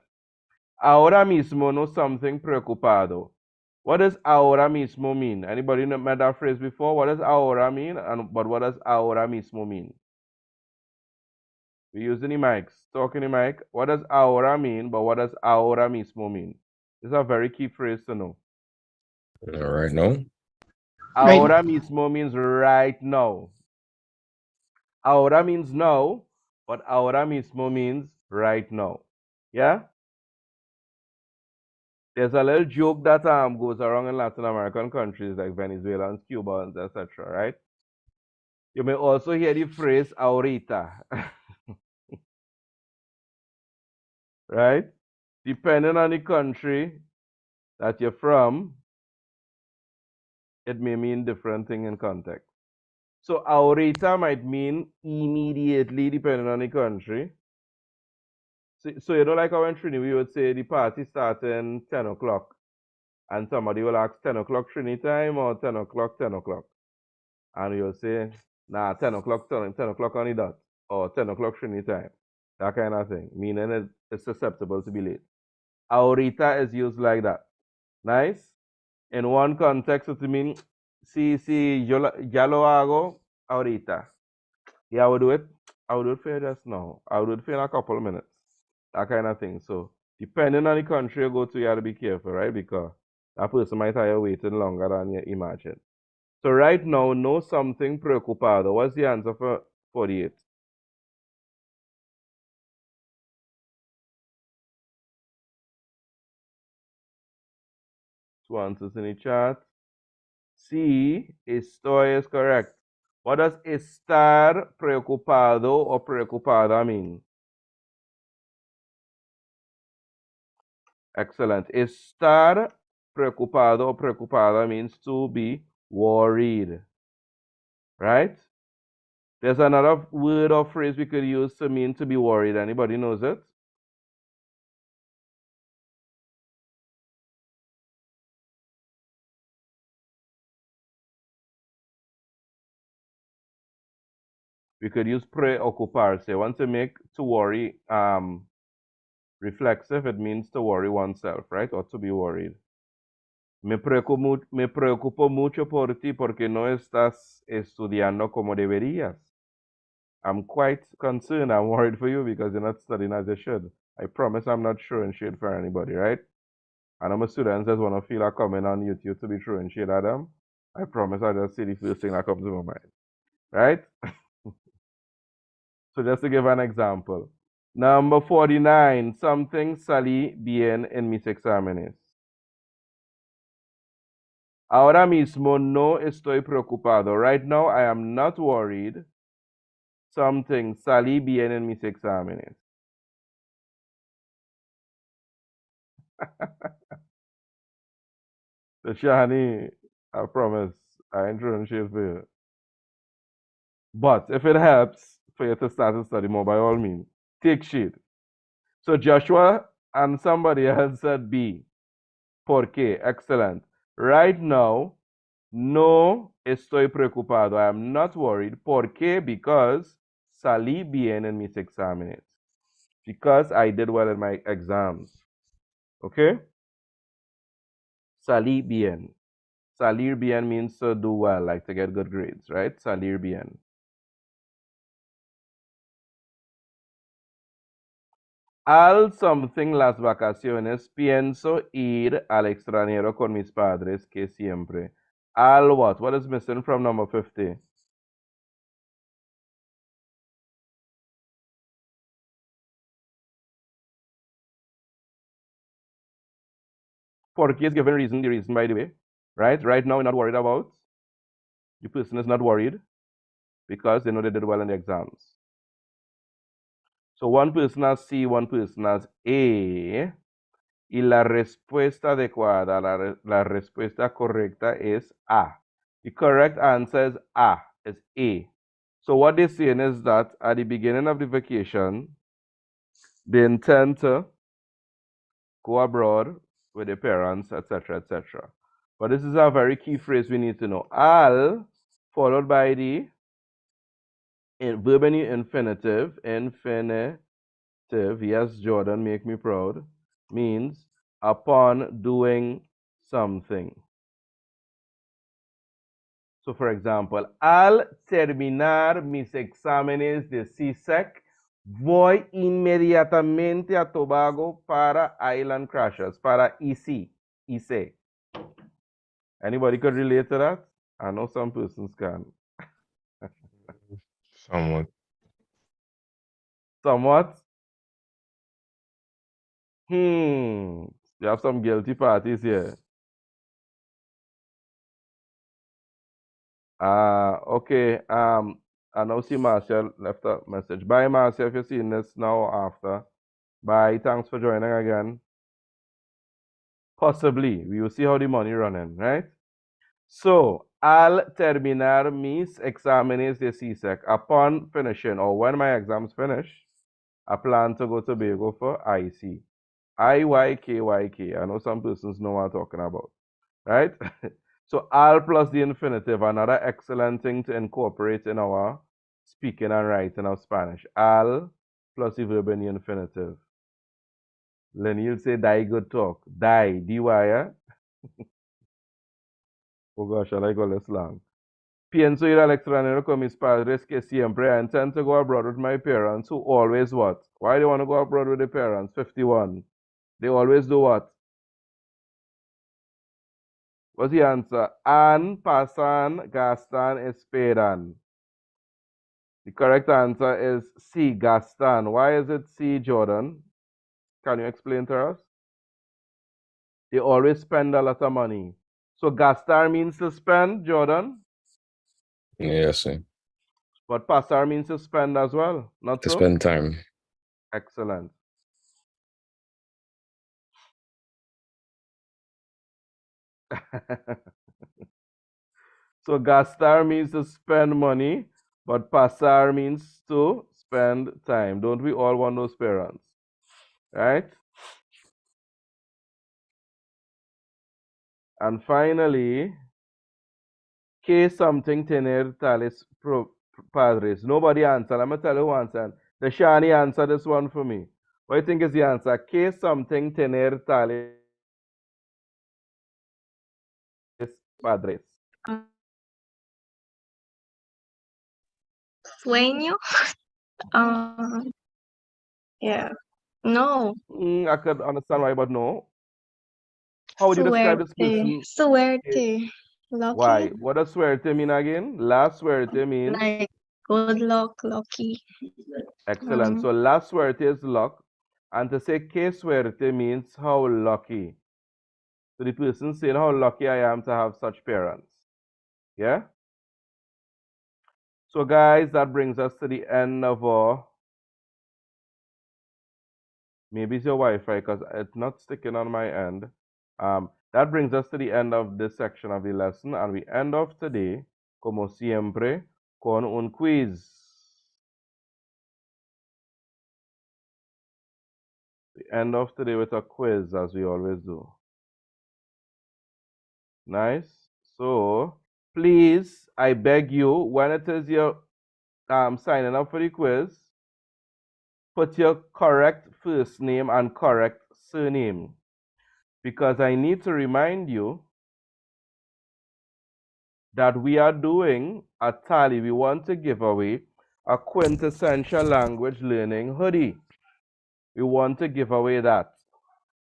Ahora mismo no something preocupado. What does ahora mismo mean? Anybody met that phrase before? What does ahora mean? But what does ahora mismo mean? We're using the mics, talking the mic. What does ahora mean? But what does ahora mismo mean? This is a very key phrase to know. Right now. Ahora mismo means right now. Ahora means now, but ahora mismo means right now. Yeah? There's a little joke that goes around in Latin American countries like Venezuela and Cuba and etc. Right? You may also hear the phrase ahorita. Right? Depending on the country that you're from, it may mean different thing in context. So ahorita might mean immediately, depending on the country. So you know, like how in Trinity we would say the party starting 10 o'clock, and somebody will ask 10 o'clock Trinity time or 10 o'clock, 10 o'clock. And you'll say, nah, 10 o'clock, 10 o'clock on the dot, or 10 o'clock Trinity time. That kind of thing, meaning it's susceptible to be late. Ahorita is used like that. Nice? In one context, it means, sí, ya lo hago ahorita. Yeah, I will do it. I will do it for you just now. I will do it for you in a couple of minutes. That kind of thing. So, depending on the country you go to, you have to be careful, right? Because that person might have you waiting longer than you imagine. So, right now, know something preocupado. What's the answer for 48? Two answers in the chat. C, estoy is correct. What does estar preocupado or preocupada mean? Excellent. Estar preocupado or preocupada means to be worried. Right? There's another word or phrase we could use to mean to be worried. Anybody knows it? We could use preocuparse. Once you make to worry reflexive, it means to worry oneself, right? Or to be worried. Me preocupo mucho por ti porque no estás estudiando como deberías. I'm quite concerned. I'm worried for you because you're not studying as you should. I promise I'm not throwing shade for anybody, right? And I'm a student just want to feel like coming on YouTube to be throwing shade at them. I promise I'll just see the first thing that comes to my mind, right? So just to give an example. Number 49, something salí bien en mis exámenes. Ahora mismo no estoy preocupado. Right now I am not worried. Something salí bien en mis exámenes. So Shani, I promise I ain't throwing shade for you. But if it helps for you to start to study more, by all means, take shade. So Joshua and somebody else said B. ¿Por qué? Excellent. Right now, no estoy preocupado. I am not worried. ¿Por qué? Because salí bien en mis exámenes. Because I did well in my exams. Okay? Salí bien. Salir bien means to do well, like to get good grades, right? Salir bien. Al something las vacaciones, pienso ir al extranjero con mis padres que siempre. Al what? What is missing from number 50? Porque is given reason, the reason by the way, right? Right now, we're not worried about. The person is not worried because they know they did well in the exams. So one person has C, one person has A. Y la respuesta adecuada, la respuesta correcta es A. The correct answer is A, is A. So what they're saying is that at the beginning of the vacation, they intend to go abroad with their parents, etc., etc. But this is a very key phrase we need to know. Al, followed by the verb in the infinitive, yes, Jordan, make me proud, means upon doing something. So, for example, al terminar mis exámenes de Csec, voy inmediatamente a Tobago para Island Crashers, para IC. Anybody could relate to that? I know some persons can. Somewhat. Somewhat? You have some guilty parties here. Okay. I now see Marcia left a message. Bye, Marcia, if you're seeing this now or after. Bye. Thanks for joining again. Possibly. We will see how the money running, right? So, al terminar mis exámenes de Csec, upon finishing or when my exams finish, I plan to go to Tobago for IC. IYKYK. I know some persons know what I'm talking about, right? So, al plus the infinitive, another excellent thing to incorporate in our speaking and writing of Spanish. Al plus the verb in the infinitive. Lenny, you'll say, die good talk. Die, D-Y, yeah? Oh gosh, I like all this long. Pienso ir al extranjero con mis padres que siempre. I intend to go abroad with my parents who always what? Why do you want to go abroad with the parents? 51. They always do what? What's the answer? An, pasan, gastan, esperan. The correct answer is C, gastan. Why is it C, Jordan? Can you explain to us? They always spend a lot of money. So gastar means to spend, Jordan? Yes, sir. But pasar means to spend as well, not To so? spend time. Excellent. So gastar means to spend money, but pasar means to spend time. Don't we all want those parents? Right? And finally, que something tener tales padres. Nobody answered. I'm going to tell you who answered. The Shani answered this one for me. What do you think is the answer? Que something tener tales padres. Sueño. Yeah. No. I could understand why, but no. How would you describe this person? Suerte. Lucky. Why? What does suerte mean again? La suerte means Like good luck, lucky. excellent. So la suerte is luck. And to say que suerte means how lucky. So the person saying how lucky I am to have such parents. Yeah? So guys, that brings us to the end of our, maybe it's your Wi-Fi because it's not sticking on my end. That brings us to the end of this section of the lesson, and we end off today, como siempre, con un quiz. We end off today with a quiz, as we always do. Nice. So, please, I beg you, when it is your signing up for the quiz, put your correct first name and correct surname. Because I need to remind you that we are doing a tally. We want to give away a quintessential language learning hoodie. We want to give away that.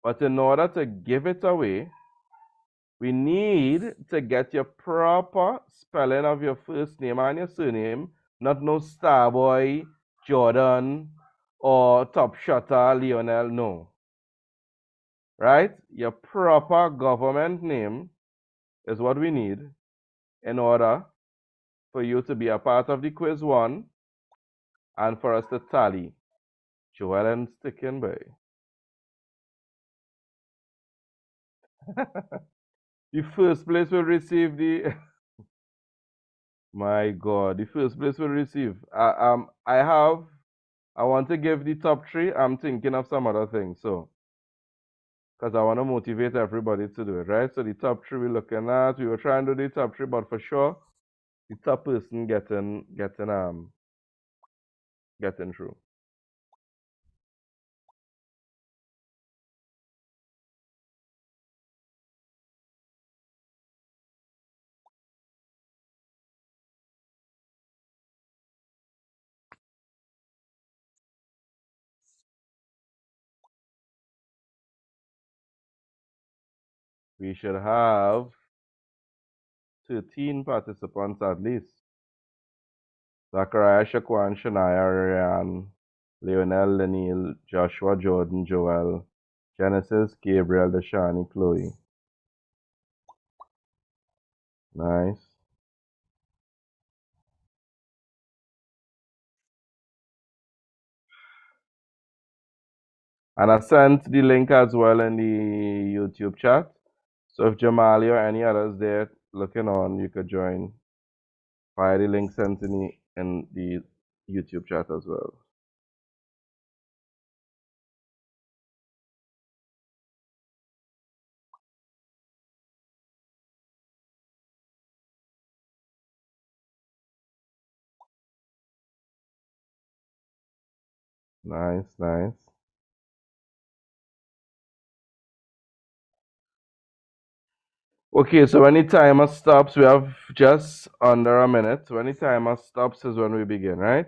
But in order to give it away, we need to get your proper spelling of your first name and your surname, not no Starboy, Jordan, or Top Shutter, Lionel, no. Right? Your proper government name is what we need in order for you to be a part of the quiz one and for us to tally. Joel and Sticking Bay. The first place will receive the my God, the first place will receive. I want to give the top three. I'm thinking of some other things, so because I want to motivate everybody to do it, right? So the top three we're looking at, we were trying to do the top three, but for sure, the top person getting through. We should have 13 participants at least. Zachariah, Shaquan, Shania, Ryan, Leonel, Lenil, Joshua, Jordan, Joel, Genesis, Gabriel, Deshani, Chloe. Nice. And I sent the link as well in the YouTube chat. So if Jamali or any others there looking on, you could join via the link sent in the YouTube chat as well. Nice, nice. Okay, so when the timer stops, we have just under a minute. When the timer stops is when we begin, right?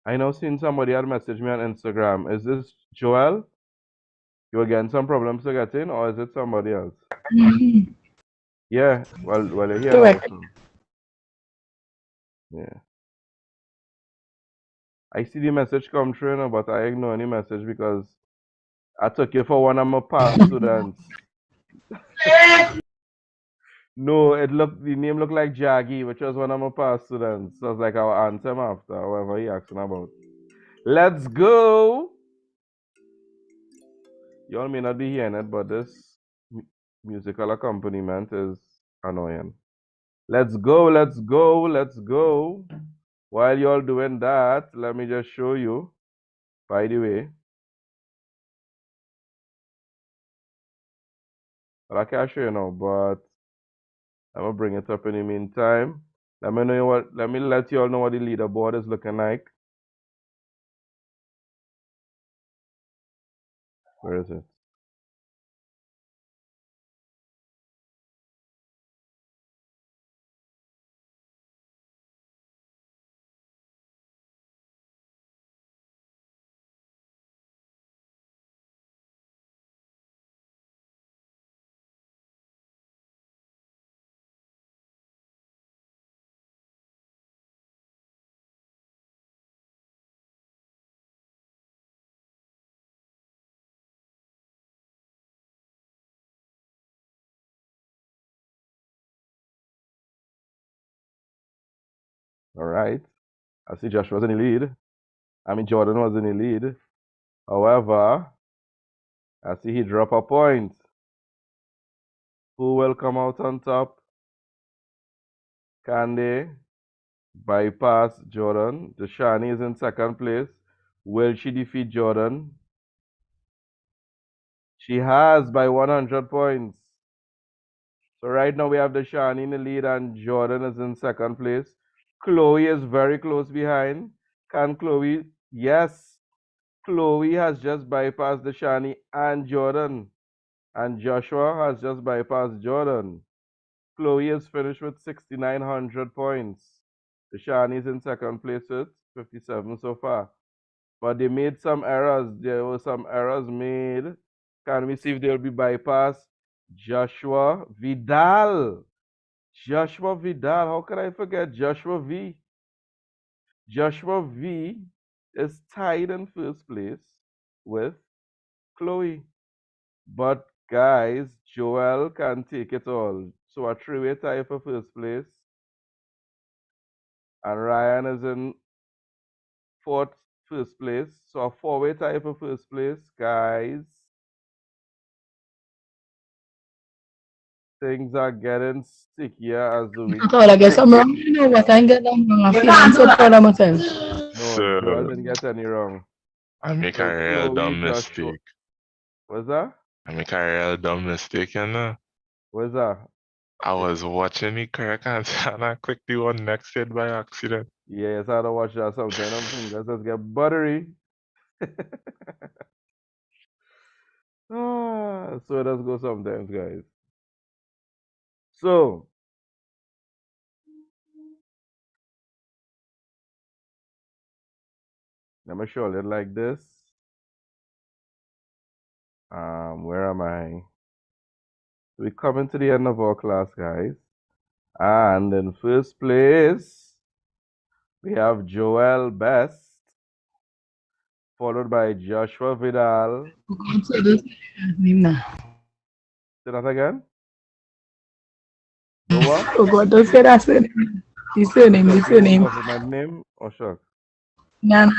I know seen somebody had messaged me on Instagram. Is this Joel? You again some problems to get in, or is it somebody else? Mhm. Yeah, well you're here now, Correct. so yeah. I see the message come through now, but I ignore any message because I took you for one of my past students. No, the name looked like Jaggy, which was one of my past students. So I was like, I'll answer him after, whatever he asking about. Let's go! Y'all may not be hearing it, but this musical accompaniment is annoying. Let's go, let's go, let's go. While y'all doing that, let me just show you, by the way. Well, I can't show you now, but I'm gonna bring it up in the meantime. Let me let you all know what the leaderboard is looking like. Where is it? Alright. I see Josh was in the lead. I mean Jordan was in the lead. However, I see he drop a point. Who will come out on top? Can they bypass Jordan? Deshani is in second place. Will she defeat Jordan? She has by 100 points. So right now we have Deshani in the lead and Jordan is in second place. Chloe is very close behind. Can Chloe? Yes. Chloe has just bypassed Deshani and Jordan. And Joshua has just bypassed Jordan. Chloe is finished with 6,900 points. Deshani is in second place with 57 so far. But they made some errors. There were some errors made. Can we see if they'll be bypassed? Joshua Vidal. Joshua Vidal. How could I forget Joshua V? Joshua V is tied in first place with Chloe. But guys, Joel can take it all. So a three-way tie for first place. And Ryan is in first place. So a four-way tie for first place. Guys, things are getting stickier as the week. I thought I guess I'm wrong. You know what? I ain't get them wrong. I'm feeling so proud of myself. No, Joel So didn't get any wrong. I make So a real Chloe, dumb Joshua. mistake. What's that? I make a real dumb mistake, you know. What's that? I was watching the correct answer and I clicked the one next to it by accident. Yes, I don't watch that sometimes. Them fingers just get buttery. So it does go sometimes, guys. So Let me show it like this. Where am I? We're coming to the end of our class, guys. And in first place, we have Joel Best, followed by Joshua Vidal. So this name now. Say that again. The what? Forgot to say that surname. The surname, the surname. Government name? Oh, sure. Nah.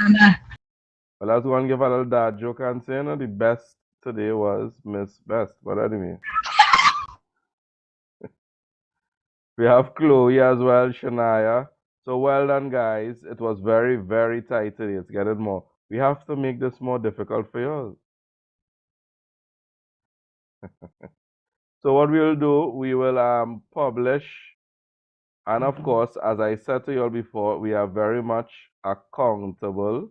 Well, I was going to give a little dad joke and say, the best today was Miss Best. But anyway. We have Chloe as well, Shania. So well done, guys. It was very, very tight today. It's getting more. We have to make this more difficult for you. So what we'll do, we will publish. And of course, as I said to you all before, we are very much accountable.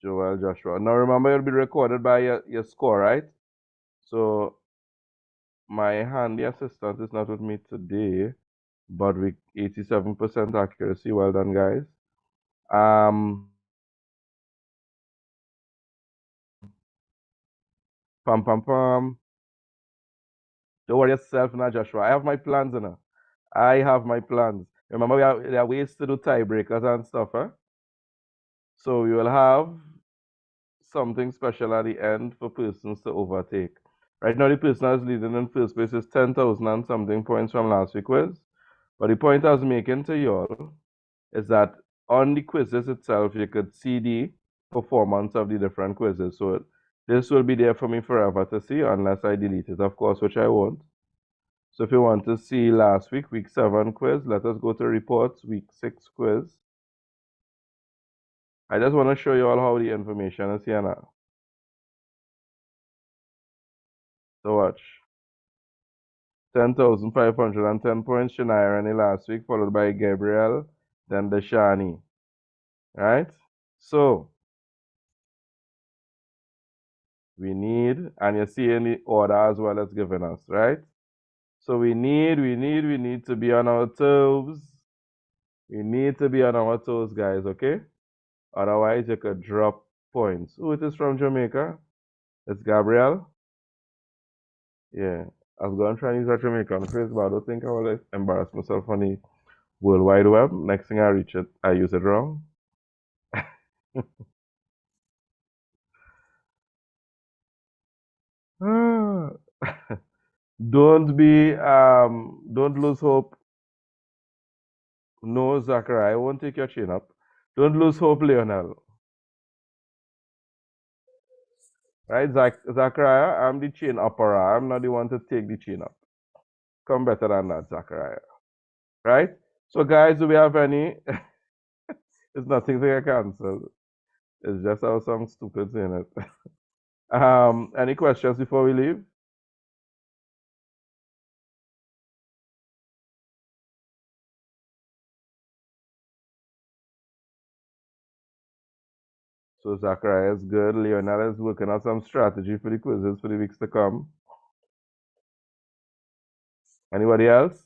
Joel, Joshua. Now remember, you'll be recorded by your score, right? So my handy assistant is not with me today, but with 87% accuracy. Well done, guys. Pam pam pam. Don't worry yourself now, Joshua. I have my plans, I have my plans. Remember, there are ways to do tiebreakers and stuff, eh? So we will have something special at the end for persons to overtake. Right now, the person that's leading in first place is 10,000 and something points from last week's quiz. But the point I was making to y'all is that on the quizzes itself, you could see the performance of the different quizzes. So this will be there for me forever to see unless I delete it, of course, which I won't. So if you want to see last week 7 quiz, let us go to reports, week 6 quiz. I just want to show you all how the information is here now. So watch. 10,510 points, Shania Rennie last week, followed by Gabriel, then Deshani. Right? So we need, and you see in the order as well as given us, right? So we need to be on our toes. We need to be on our toes, guys, okay? Otherwise, you could drop points. Oh, it is from Jamaica. It's Gabriel. Yeah. I was going to try and use a Jamaican phrase, but I don't think I will embarrass myself on the World Wide Web. Next thing I reach it, I use it wrong. Don't lose hope. No, Zachariah, I won't take your chin up. Don't lose hope, Lionel. Right, Zachariah, I'm the chin upper. I'm not the one to take the chin up. Come better than that, Zachariah. Right? So, guys, do we have any? It's nothing to get cancelled. It's just how some stupid saying it. Any questions before we leave? So Zachariah is good. Leonel is working on some strategy for the quizzes for the weeks to come. Anybody else?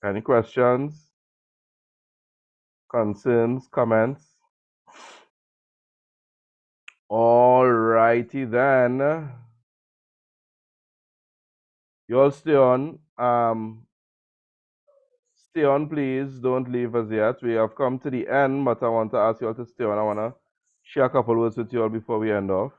Any questions? Concerns? Comments? Alrighty then. You all stay on. Stay on, please. Don't leave us yet. We have come to the end, but I want to ask you all to stay on. I want to share a couple words with you all before we end off.